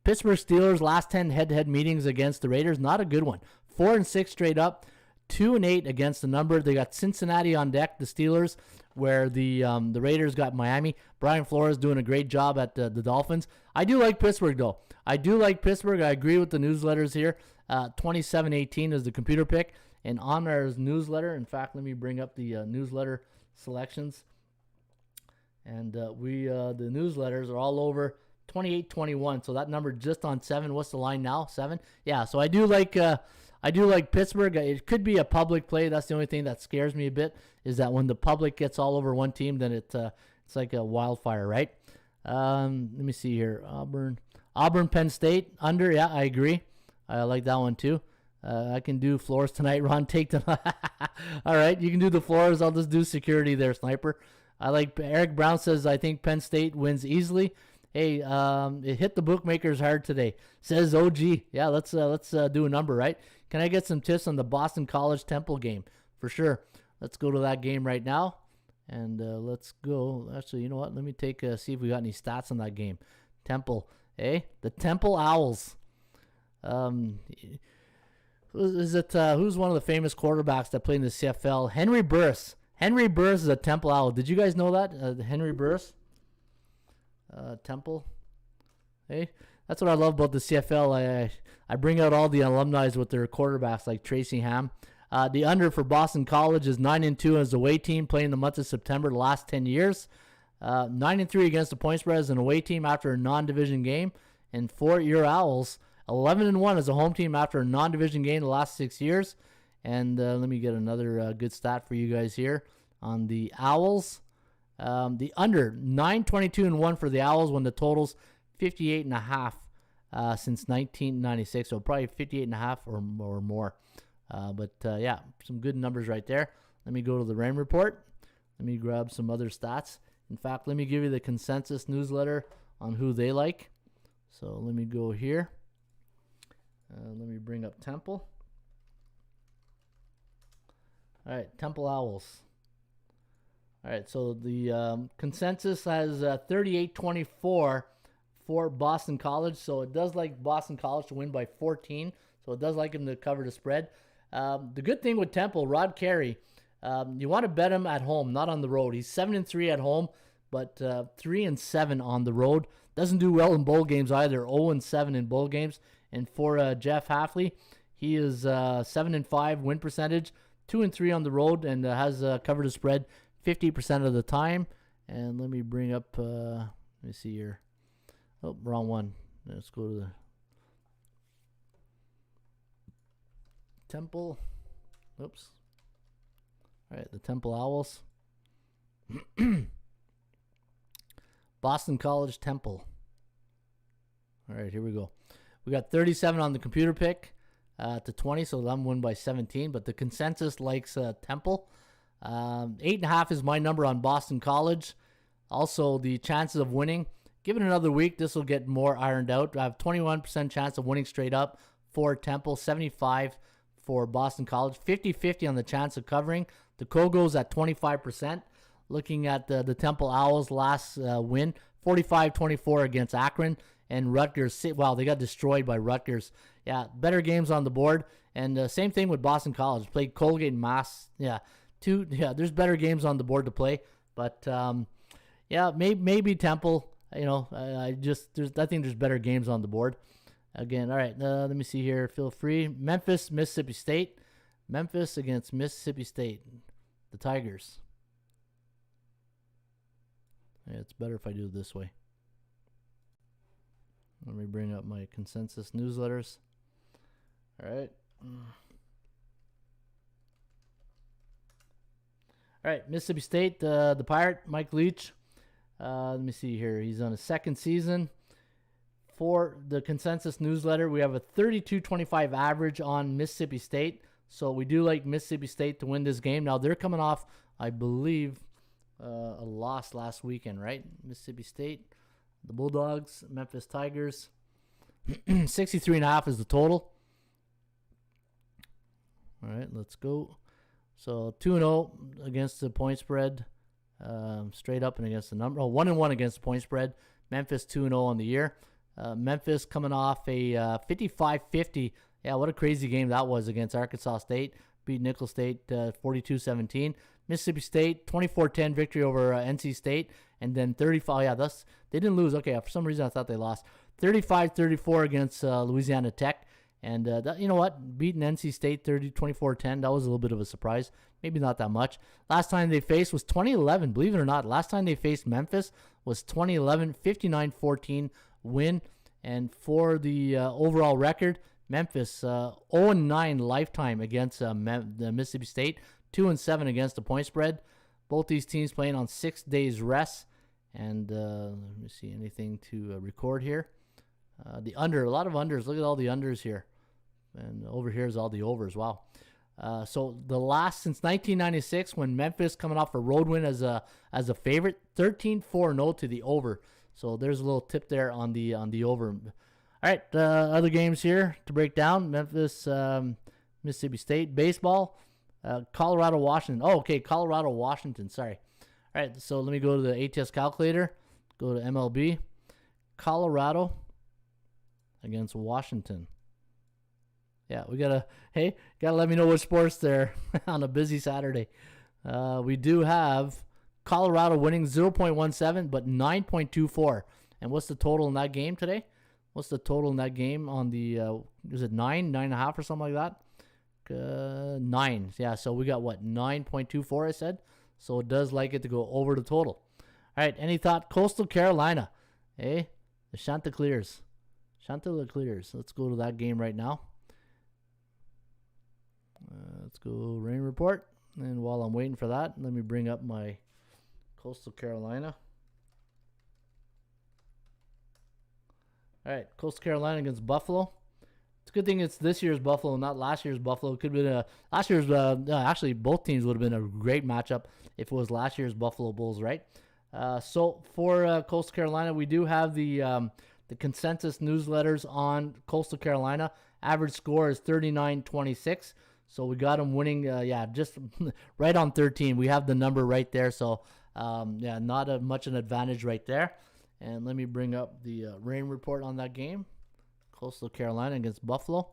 Pittsburgh Steelers last 10 head-to-head meetings against the Raiders, not a good one. 4-6 straight up, 2-8 against the number. They got Cincinnati on deck, the Steelers, where the Raiders got Miami. Brian Flores doing a great job at the Dolphins. I do like Pittsburgh, though. I do like Pittsburgh. I agree with the newsletters here. 27-18 is the computer pick. And on our newsletter, in fact, let me bring up the newsletter selections. And the newsletters are all over 28-21. So that number just on 7. What's the line now? 7? Yeah, so I do like Pittsburgh. It could be a public play. That's the only thing that scares me a bit, is that when the public gets all over one team, then it's like a wildfire, right? Let me see here. Auburn, Penn State under. Yeah, I agree. I like that one too. I can do floors tonight. Ron, take them. All right, you can do the floors. I'll just do security there, Sniper. I like Eric Brown says, I think Penn State wins easily. Hey, it hit the bookmakers hard today, says OG. Yeah, let's do a number, right? Can I get some tips on the Boston College Temple game? For sure. Let's go to that game right now, and let's go. Actually, you know what? Let me see if we got any stats on that game. Temple, the Temple Owls. Who's one of the famous quarterbacks that played in the CFL? Henry Burris. Henry Burris is a Temple Owl. Did you guys know that? Henry Burris? Temple. Hey, that's what I love about the CFL. I bring out all the alumni with their quarterbacks like Tracy Ham. The under for Boston College is 9-2 as the away team, playing the month of September the last 10 years. 9-3 against the point spread as an away team after a non-division game. And for your Owls, 11-1 as a home team after a non-division game the last 6 years. And let me get another good stat for you guys here on the Owls. The under, 9-22-1 for the Owls when the total's 58.5 since 1996. So probably 58.5 or more. Yeah, some good numbers right there. Let me go to the rain report. Let me grab some other stats. In fact, let me give you the consensus newsletter on who they like. So let me go here. Let me bring up Temple. All right, Temple Owls. All right, so the consensus has 38-24 for Boston College. So it does like Boston College to win by 14. So it does like them to cover the spread. The good thing with Temple, Rod Carey, you want to bet him at home, not on the road. He's 7-3 at home, but 3-7 on the road. Doesn't do well in bowl games either. 0-7 in bowl games. And for Jeff Hafley, he is 7-5 win percentage, 2-3 on the road, and has covered the spread 50% of the time. And let me bring up, let me see here. Oh, wrong one. Let's go to the Temple. Oops. All right, the Temple Owls. Boston College Temple. All right, here we go. We got 37 on the computer pick to 20, so I'm win by 17. But the consensus likes Temple. 8.5 is my number on Boston College. Also, the chances of winning. Give it another week. This will get more ironed out. I have 21% chance of winning straight up for Temple, 75 for Boston College, 50-50 on the chance of covering. The Kogos at 25%. Looking at the Temple Owls' last win, 45-24 against Akron. And Rutgers, wow, they got destroyed by Rutgers. Yeah, better games on the board. And same thing with Boston College. Played Colgate and Mass. Yeah, there's better games on the board to play. But, yeah, maybe Temple. You know, I think there's better games on the board. Again, all right, let me see here. Feel free. Memphis, Mississippi State. Memphis against Mississippi State. The Tigers. Yeah, it's better if I do it this way. Let me bring up my consensus newsletters. All right. All right, Mississippi State, the Pirate, Mike Leach. Let me see here. He's on his second season. For the consensus newsletter, we have a 32.25 average on Mississippi State. So we do like Mississippi State to win this game. Now, they're coming off, I believe, a loss last weekend, right? Mississippi State, the Bulldogs, Memphis Tigers. 63.5 is the total. All right, let's go. So 2-0 against the point spread. Straight up and against the number. 1-1 against the point spread. Memphis 2-0 on the year. Memphis coming off a 55-50. Yeah, what a crazy game that was against Arkansas State. Beat Nicholls State 42-17. Mississippi State 24-10 victory over NC State. And then 35. Yeah, they didn't lose. Okay, for some reason I thought they lost. 35-34 against Louisiana Tech. And you know what? Beating NC State 24-10, that was a little bit of a surprise. Maybe not that much. Last time they faced was 2011. Believe it or not, last time they faced Memphis was 2011, 59-14 win. And for the overall record, Memphis 0-9 lifetime against the Mississippi State, 2-7 against the point spread. Both these teams playing on 6 days rest. And let me see anything to record here. The under, a lot of unders. Look at all the unders here. And over here is all the overs. Wow. So the last since 1996, when Memphis coming off a road win as a favorite, 13-4-0 to the over. So there's a little tip there on the over. All right, other games here to break down. Memphis, Mississippi State baseball, Colorado, Washington. Oh, okay, Colorado, Washington. Sorry. All right, so let me go to the ATS calculator. Go to MLB. Colorado against Washington. Yeah, gotta let me know what sports there on a busy Saturday. We do have Colorado winning 0.17, but 9.24. And what's the total in that game today? What's the total in that game on the, is it 9.5 or something like that? 9. Yeah, so we got what, 9.24 I said? So it does like it to go over the total. All right, any thought? Coastal Carolina. Hey, the Chanticleers. Let's go to that game right now. Let's go rain report. And while I'm waiting for that, let me bring up my Coastal Carolina. All right, Coastal Carolina against Buffalo. It's a good thing it's this year's Buffalo, not last year's Buffalo. It could have been last year's. Actually, both teams would have been a great matchup if it was last year's Buffalo Bulls, right? So for Coastal Carolina, we do have the consensus newsletters on Coastal Carolina. Average score is 39-26. So we got them winning, just right on 13. We have the number right there. So, not much an advantage right there. And let me bring up the rain report on that game. Coastal Carolina against Buffalo.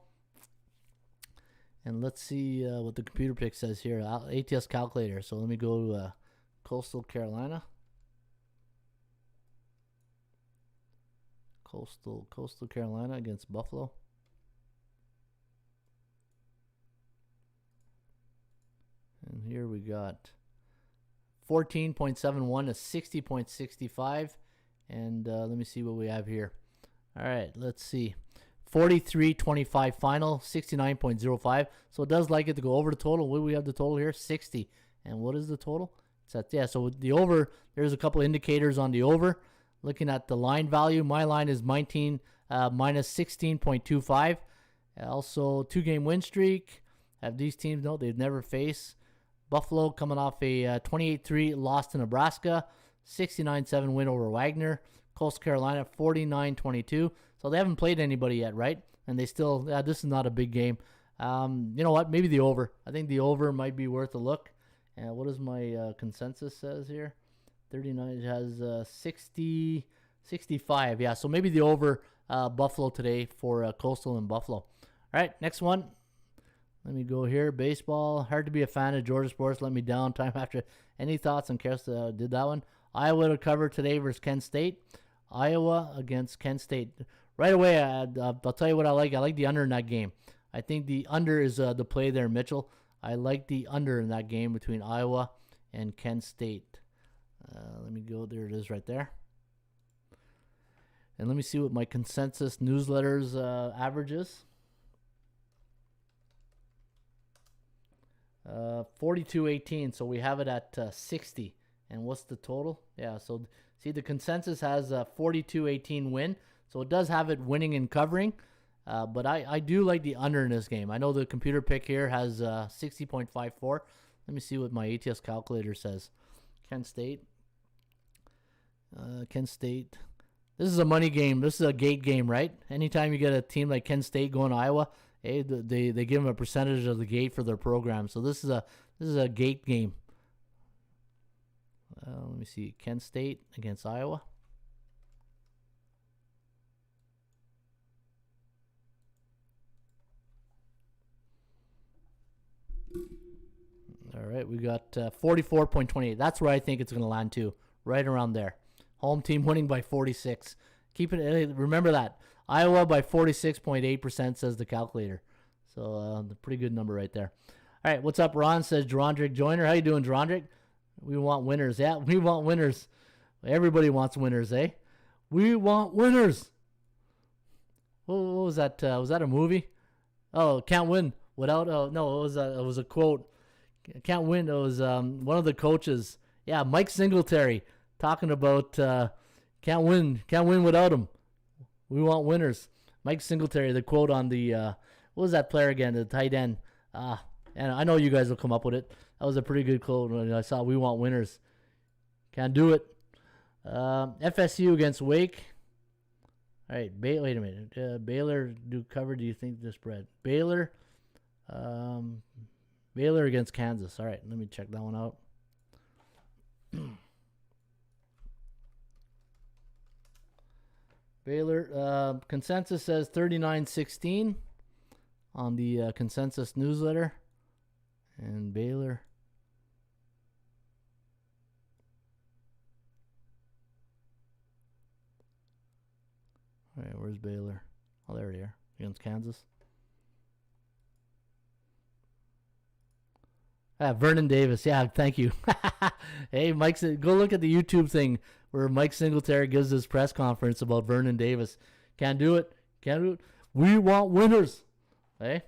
And let's see what the computer pick says here. ATS calculator. So let me go to Coastal Carolina. Coastal Carolina against Buffalo. And here we got 14.71 to 60.65. And let me see what we have here. All right, let's see. 43-25 final, 69.05. So it does like it to go over the total. What do we have the total here? 60. And what is the total? It's at, yeah, so the over, there's a couple indicators on the over. Looking at the line value, my line is minus 16.25. Also, 2-game win streak. Have these teams, no, they've never faced. Buffalo coming off a 28-3 loss to Nebraska. 69-7 win over Wagner. Coastal Carolina 49-22. So they haven't played anybody yet, right? And they still, this is not a big game. You know what? Maybe the over. I think the over might be worth a look. And what does my consensus says here? 39 has 60, 65. Yeah, so maybe the over Buffalo today for Coastal and Buffalo. All right, next one. Let me go here. Baseball. Hard to be a fan of Georgia sports. Let me down time after. Any thoughts on Kers? Did that one? Iowa to cover today versus Kent State. Iowa against Kent State. Right away, I'll tell you what I like. I like the under in that game. I think the under is the play there, Mitchell. I like the under in that game between Iowa and Kent State. Let me go. There it is right there. And let me see what my consensus newsletters average is. 42-18, so we have it at 60. And what's the total? Yeah, so see the consensus has a 42-18 win, so it does have it winning and covering. But I do like the under in this game. I know the computer pick here has 60.54. Let me see what my ATS calculator says. Kent State. Kent State. This is a money game. This is a gate game, right? Anytime you get a team like Kent State going to Iowa, hey, they give them a percentage of the gate for their program. So this is a gate game. Let me see. Kent State against Iowa. All right, we got 44.28. That's where I think it's going to land too, right around there. Home team winning by 46. Keep it. Remember that. Iowa by 46.8% says the calculator. So a pretty good number right there. All right, what's up, Ron? Says Gerondrick Joyner. How you doing, Gerondrick? We want winners. Yeah, we want winners. Everybody wants winners, eh? We want winners. What was that? Was that a movie? Oh, can't win without. Oh no, it was a quote. Can't win. It was one of the coaches. Yeah, Mike Singletary talking about can't win without him. We want winners. Mike Singletary. The quote on the what was that player again? The tight end. And I know you guys will come up with it. That was a pretty good quote when I saw we want winners. Can't do it. FSU against Wake. All right, wait a minute. Baylor do cover. Do you think the spread? Baylor against Kansas. All right, let me check that one out. Baylor consensus says 39-16 on the consensus newsletter. And Baylor. All right, where's Baylor? Oh, there they are. Against Kansas. Vernon Davis. Yeah, thank you. Hey, Mike, go look at the YouTube thing where Mike Singletary gives his press conference about Vernon Davis. Can't do it. We want winners. Hey?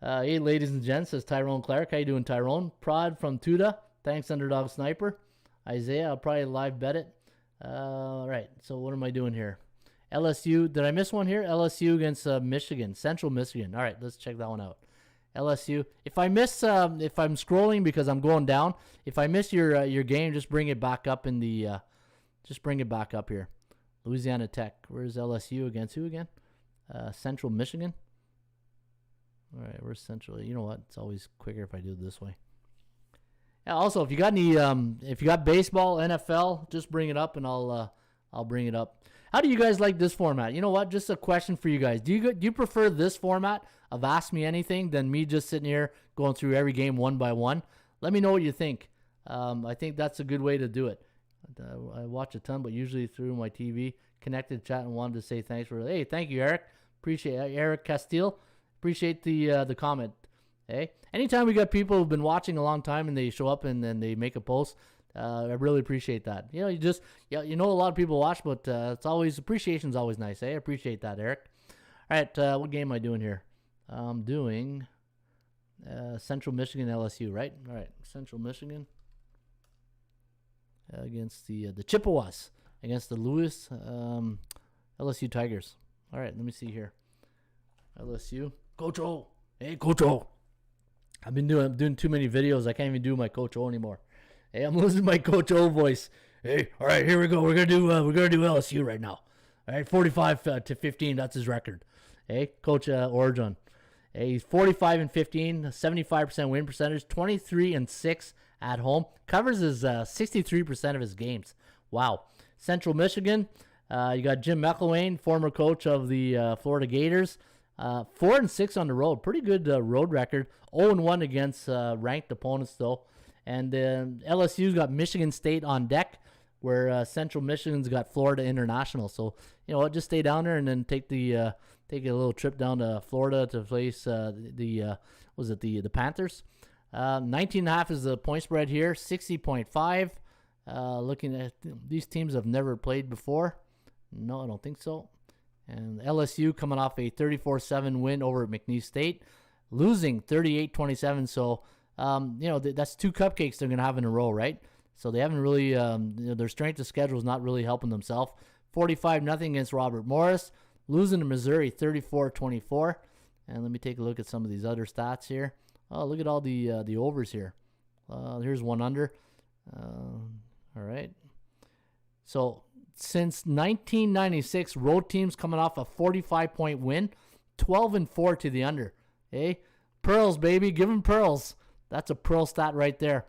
Hey, ladies and gents, says Tyrone Clark. How you doing, Tyrone? Prod from Tuda. Thanks, Underdog Sniper. Isaiah, I'll probably live bet it. All right, so what am I doing here? LSU. Did I miss one here? LSU against Michigan. Central Michigan. All right, let's check that one out. LSU. If I miss, if I'm scrolling because I'm going down, if I miss your game, just bring it back up in the, just bring it back up here. Louisiana Tech. Where's LSU against who again? Central Michigan. All right, we're Central. You know what? It's always quicker if I do it this way. Yeah, also, if you got any, if you got baseball, NFL, just bring it up and I'll bring it up. How do you guys like this format? You know what? Just a question for you guys. Do you prefer this format of Ask Me Anything than me just sitting here going through every game one by one? Let me know what you think. I think that's a good way to do it. I watch a ton, but usually through my TV. Connected chat and wanted to say thanks for. Hey, thank you, Eric. Appreciate Eric Castile. Appreciate the comment. Hey, anytime we got people who've been watching a long time and they show up and then they make a post, I really appreciate that. You know, you know a lot of people watch, but it's always appreciation's always nice. I appreciate that, Eric. All right, what game am I doing here? I'm doing Central Michigan LSU, right? All right, Central Michigan against the Chippewas, against the LSU Tigers. All right, let me see here. LSU, Coach O. Hey, Coach O. I'm doing too many videos. I can't even do my Coach O anymore. Hey, I'm losing my Coach O voice. Hey, all right, here we go. We're gonna do LSU right now. All right, 45-15. That's his record. Hey, Coach Orgeron. Hey, he's 45-15, 75% win percentage, 23-6 at home. Covers his 63% of his games. Wow. Central Michigan. You got Jim McElwain, former coach of the Florida Gators. 4-6 on the road. Pretty good road record. 0-1 against ranked opponents, though. And LSU's got Michigan State on deck, where Central Michigan's got Florida International. So, you know what, just stay down there and then take a little trip down to Florida to face the Panthers. 19.5 is the point spread here. 60.5. Looking at these teams have never played before. No, I don't think so. And LSU coming off a 34-7 win over at McNeese State, losing 38-27. So, you know, that's two cupcakes they're going to have in a row, right? So they haven't really, their strength of schedule is not really helping themselves. 45-0 against Robert Morris, losing to Missouri 34-24. And let me take a look at some of these other stats here. Oh, look at all the overs here. Here's one under. All right. So since 1996, road teams coming off a 45-point win, 12-4 to the under. Hey, pearls, baby, give them pearls. That's a pearl stat right there.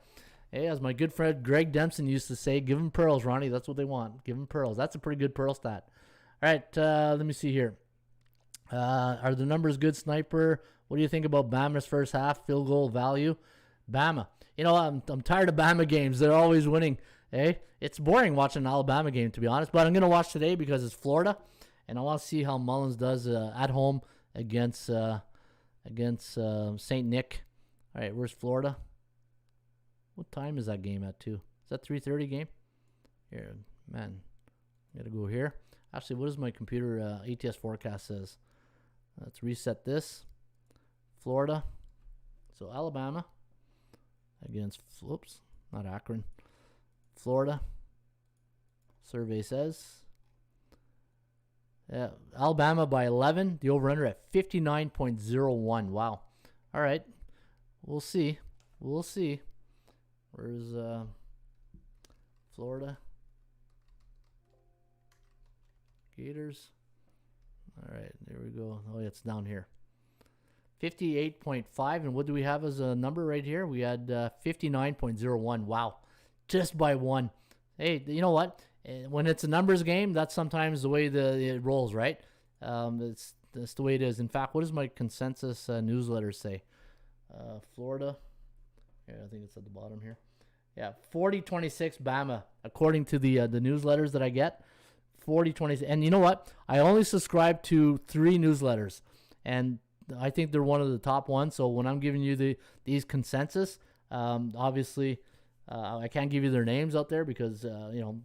Hey, as my good friend Greg Dempson used to say, give them pearls, Ronnie. That's what they want. Give them pearls. That's a pretty good pearl stat. All right, let me see here. Are the numbers good, Sniper? What do you think about Bama's first half field goal value? Bama. You know, I'm tired of Bama games. They're always winning. Hey, it's boring watching an Alabama game, to be honest. But I'm going to watch today because it's Florida, and I want to see how Mullins does at home against St. Nick. All right, where's Florida? What time is that game at, too? Is that 3:30 game? Here, man, I got to go here. Actually, what does my computer ATS forecast says? Let's reset this. Florida. So Alabama against, oops, not Akron. Florida. Survey says Alabama by 11. The over-under at 59.01. Wow. All right. We'll see. We'll see. Where's Florida? Gators. All right. There we go. Oh, yeah, it's down here. 58.5. And what do we have as a number right here? We had 59.01. Wow. Just by one. Hey, you know what? When it's a numbers game, that's sometimes the way it rolls, right? That's the way it is. In fact, what does my consensus newsletter say? Florida. Yeah, I think it's at the bottom here. Yeah, 40-26 Bama, according to the newsletters that I get. 40-26. And you know what? I only subscribe to 3 newsletters, and I think they're one of the top ones. So when I'm giving you these consensus, obviously I can't give you their names out there because you know,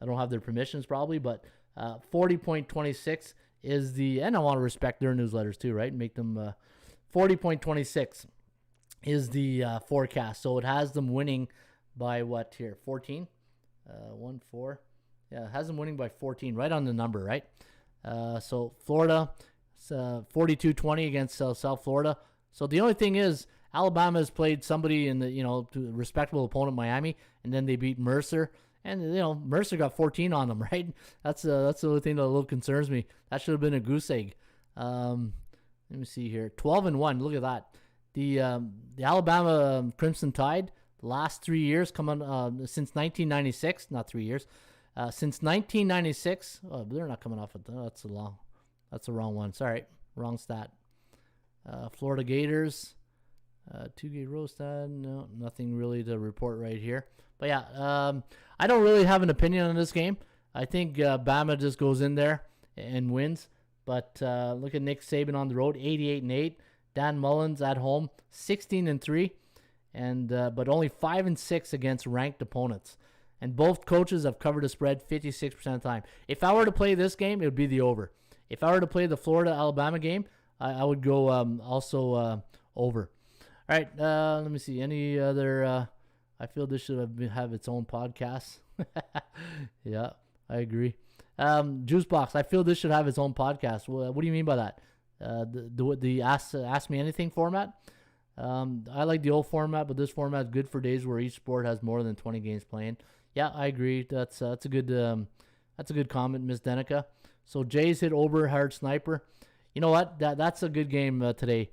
I don't have their permissions probably. But 40.26 is and I want to respect their newsletters too, right? Make them 40.26 is the forecast. So it has them winning by what here? 14? 1-4. Yeah, it has them winning by 14, right on the number, right? So Florida, 42-20 against South Florida. So the only thing is, Alabama has played somebody in the, respectable opponent, Miami, and then they beat Mercer. And, Mercer got 14 on them, right? That's the only thing that a little concerns me. That should have been a goose egg. Let me see here. 12-1. Look at that. The Alabama Crimson Tide, the last 3 years, since 1996, not 3 years, Since 1996, they're not coming off it. That's the wrong one. Sorry, wrong stat. Florida Gators, 2-game Rostad. No, nothing really to report right here. But yeah, I don't really have an opinion on this game. I think Bama just goes in there and wins. But look at Nick Saban on the road, 88-8. Dan Mullins at home, 16-3, and but only 5-6 against ranked opponents. And both coaches have covered the spread 56% of the time. If I were to play this game, it would be the over. If I were to play the Florida-Alabama game, I would go also over. All right, let me see. Any other... I feel this should have its own podcast. Yeah, I agree. Juice Box, I feel this should have its own podcast. What do you mean by that? The Ask Me Anything format? I like the old format, but this format is good for days where each sport has more than 20 games playing. Yeah, I agree. That's a good comment, Miss Denica. So Jays hit Oberhard Sniper. You know what? That's a good game today.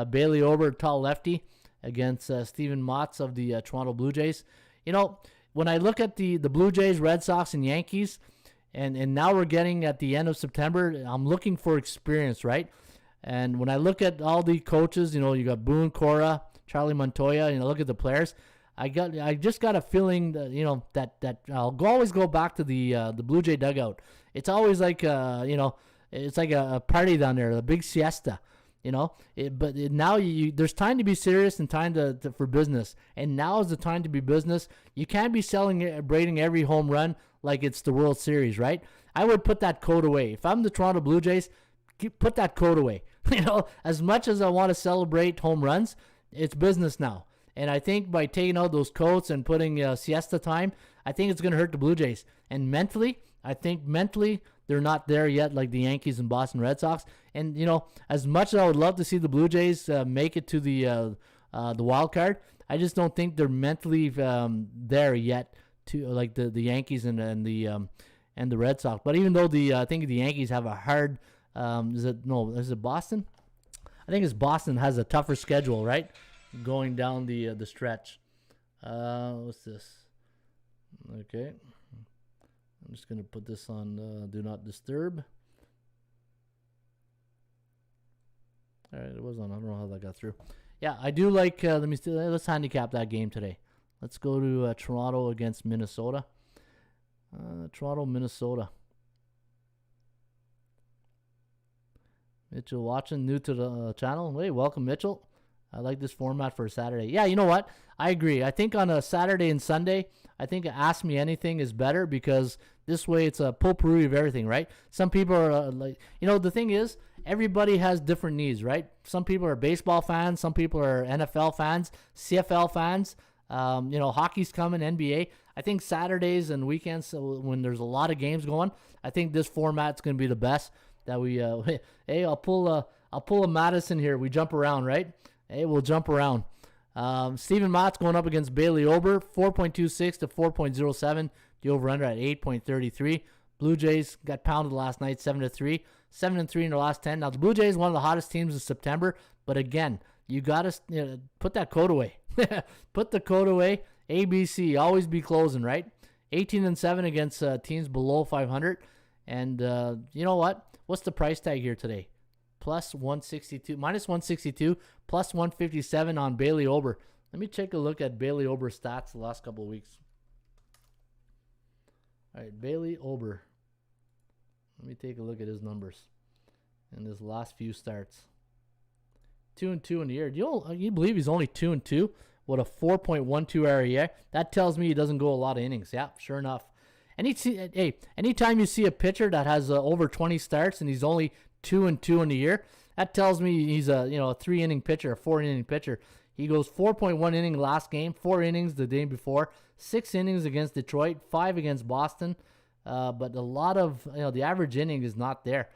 Bailey Ober, tall lefty, against Steven Motz of the Toronto Blue Jays. You know, when I look at the Blue Jays, Red Sox, and Yankees, and now we're getting at the end of September, I'm looking for experience, right? And when I look at all the coaches, you know, you got Boone, Cora, Charlie Montoya, you know, look at the players. I just got a feeling that, you know, that I'll always go back to the Blue Jay dugout. It's always like you know, it's like a party down there, a big siesta, you know. But now there's time to be serious and time for business, and now is the time to be business. You can't be celebrating every home run like it's the World Series, right? I would put that coat away. If I'm the Toronto Blue Jays, put that coat away. You know, as much as I want to celebrate home runs, it's business now. And I think by taking out those coats and putting siesta time, I think it's going to hurt the Blue Jays. And mentally, I think they're not there yet like the Yankees and Boston Red Sox. And, you know, as much as I would love to see the Blue Jays make it to the wild card, I just don't think they're mentally there yet to like the Yankees and the Red Sox. But even though I think the Yankees have a hard is it Boston? I think it's Boston has a tougher schedule, right? Going down the stretch. What's this? Okay. I'm just going to put this on Do Not Disturb. All right, it was on. I don't know how that got through. Yeah, I do like, let's handicap that game today. Let's go to Toronto against Minnesota. Toronto, Minnesota. Mitchell watching, new to the channel. Hey, welcome, Mitchell. I like this format for a Saturday. Yeah, you know what? I agree. I think on a Saturday and Sunday, I think Ask Me Anything is better because this way it's a potpourri of everything, right? Some people are like, you know, the thing is, everybody has different needs, right? Some people are baseball fans. Some people are NFL fans, CFL fans. You know, hockey's coming, NBA. I think Saturdays and weekends, when there's a lot of games going, I think this format's going to be the best that we, hey, I'll pull a Madison here. We jump around, right? Hey, we'll jump around. Steven Motz going up against Bailey Ober, 4.26 to 4.07. The over-under at 8.33. Blue Jays got pounded last night, 7-3. 7-3 in their last 10. Now, the Blue Jays, one of the hottest teams in September. But again, you got to put that coat away. Put the coat away. ABC, always be closing, right? 18-7 against teams below 500. And you know what? What's the price tag here today? Plus 162, minus 162, plus 157 on Bailey Ober. Let me take a look at Bailey Ober's stats the last couple of weeks. All right, Bailey Ober. Let me take a look at his numbers in his last few starts. 2-2 in the year. Do you believe he's only 2-2 with a 4.12 REA? That tells me he doesn't go a lot of innings. Yeah, sure enough. Anytime you see a pitcher that has over 20 starts and he's only 2-2 in the year, that tells me he's a 3-inning pitcher, a 4-inning pitcher. He goes 4.1 inning last game, 4 innings the day before, 6 innings against Detroit, 5 against Boston. But a lot of the average inning is not there.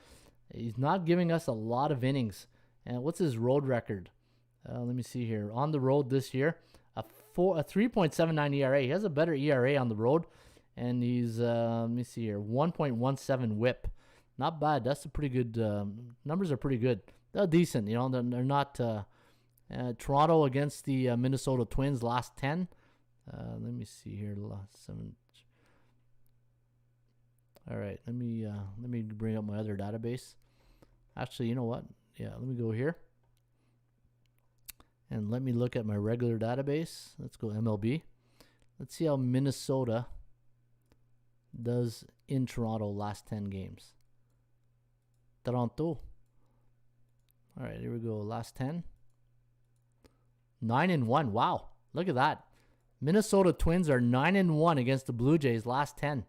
He's not giving us a lot of innings. And what's his road record? Let me see here. On the road this year, a 3.79 ERA. He has a better ERA on the road. And he's, let me see here, 1.17 whip. Not bad. That's a pretty good, numbers are pretty good. They're decent, they're not, Toronto against the Minnesota Twins last 10. Let me see here, the last 7. All right, let me bring up my other database. Actually, you know what? Yeah, let me go here. And let me look at my regular database. Let's go MLB. Let's see how Minnesota does in Toronto last 10 games. Toronto. All right, here we go. Last 10. 9-1. Wow. Look at that. Minnesota Twins are 9-1 against the Blue Jays last 10.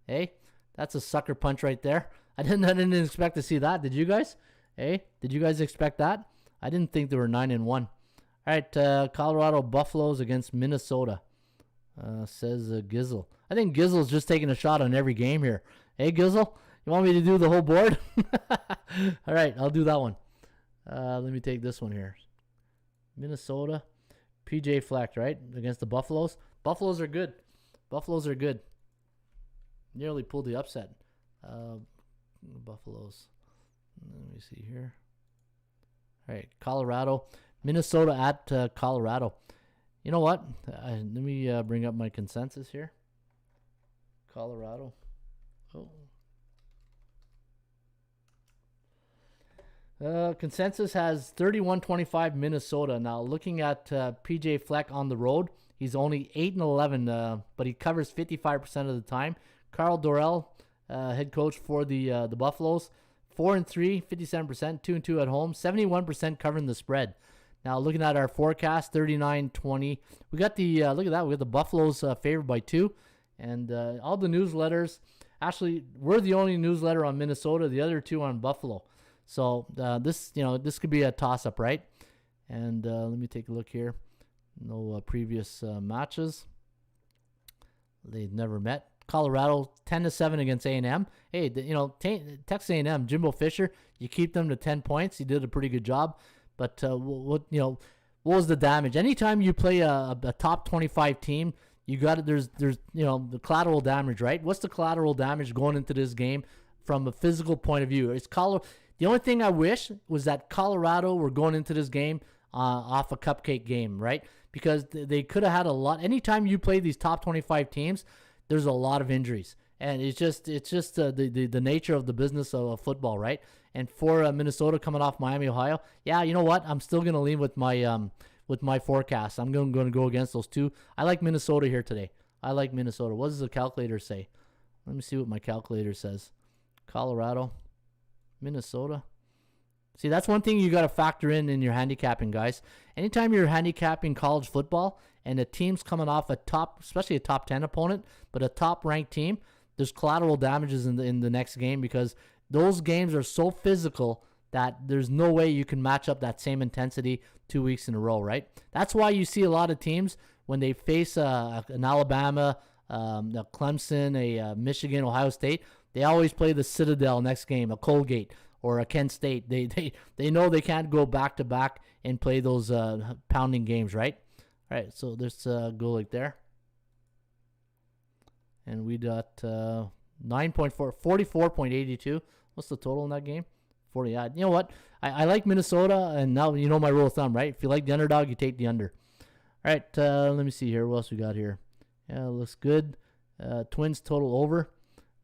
Hey, that's a sucker punch right there. I didn't expect to see that. Did you guys? Hey, did you guys expect that? I didn't think they were 9-1. All right, Colorado Buffaloes against Minnesota. Says Gizzle. I think Gizzle's just taking a shot on every game here. Hey, Gizzle, you want me to do the whole board? All right, I'll do that one. Let me take this one here. Minnesota, PJ Fleck, right? Against the Buffaloes. Buffaloes are good. Buffaloes are good. Nearly pulled the upset. Buffaloes. Let me see here. All right, Colorado. Minnesota at Colorado. You know what? Let me bring up my consensus here. Colorado. Consensus has 31-25 Minnesota. Now, looking at PJ Fleck on the road, he's only 8-11, but he covers 55% of the time. Carl Dorrell, head coach for the Buffaloes, 4-3, 57%, 2-2 at home, 71% covering the spread. Now, looking at our forecast, 39-20. We got the look at that. We got the Buffaloes favored by 2, and all the newsletters. Actually, we're the only newsletter on Minnesota. The other 2 on Buffalo. So this could be a toss-up, right? And let me take a look here. No previous matches. They've never met. Colorado 10-7 against A&M. Hey, Texas A&M, Jimbo Fisher, you keep them to 10 points. He did a pretty good job. But what was the damage? Anytime you play a top 25 team, you got it. There's the collateral damage, right? What's the collateral damage going into this game from a physical point of view? The only thing I wish was that Colorado were going into this game off a cupcake game, right? Because they could have had a lot. Anytime you play these top 25 teams, there's a lot of injuries, and it's just the nature of the business of football, right? And for Minnesota coming off Miami, Ohio, yeah, you know what? I'm still gonna lean with my forecast. I'm going to go against those 2. I like Minnesota here today. I like Minnesota. What does the calculator say? Let me see what my calculator says. Colorado, Minnesota. See, that's one thing you got to factor in your handicapping, guys. Anytime you're handicapping college football and a team's coming off a top, especially a top 10 opponent, but a top-ranked team, there's collateral damages in the next game because those games are so physical that there's no way you can match up that same intensity 2 weeks in a row, right? That's why you see a lot of teams when they face an Alabama, a Clemson, a Michigan, Ohio State, they always play the Citadel next game, a Colgate or a Kent State. They know they can't go back-to-back and play those pounding games, right? All right, so let's go like there. And we got 44.82. What's the total in that game? 40. You know what? I like Minnesota, and now you know my rule of thumb, right? If you like the underdog, you take the under. All right, let me see here. What else we got here? Yeah, looks good. Twins total over.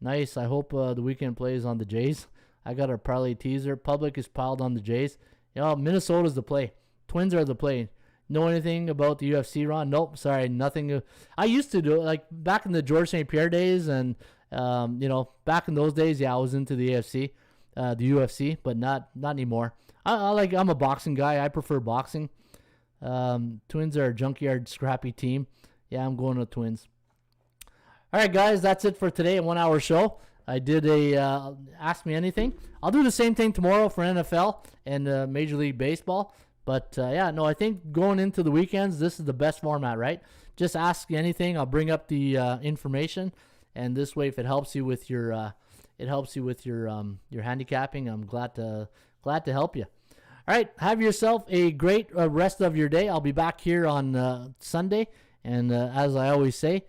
Nice. I hope the weekend plays on the Jays. I got a parlay teaser. Public is piled on the Jays. Minnesota's the play. Twins are the play. Know anything about the UFC, Ron? Nope. Sorry, nothing. I used to do it like back in the George St. Pierre days, and back in those days, yeah, I was into the the UFC, but not anymore. I'm a boxing guy. I prefer boxing. Twins are a junkyard scrappy team. Yeah, I'm going with Twins. All right, guys, that's it for today. A 1-hour show. I did a Ask Me Anything. I'll do the same thing tomorrow for NFL and Major League Baseball. But, I think going into the weekends, this is the best format, right? Just ask anything. I'll bring up the information. And this way, if it helps you with your handicapping, I'm glad to help you. All right, have yourself a great rest of your day. I'll be back here on Sunday. And as I always say,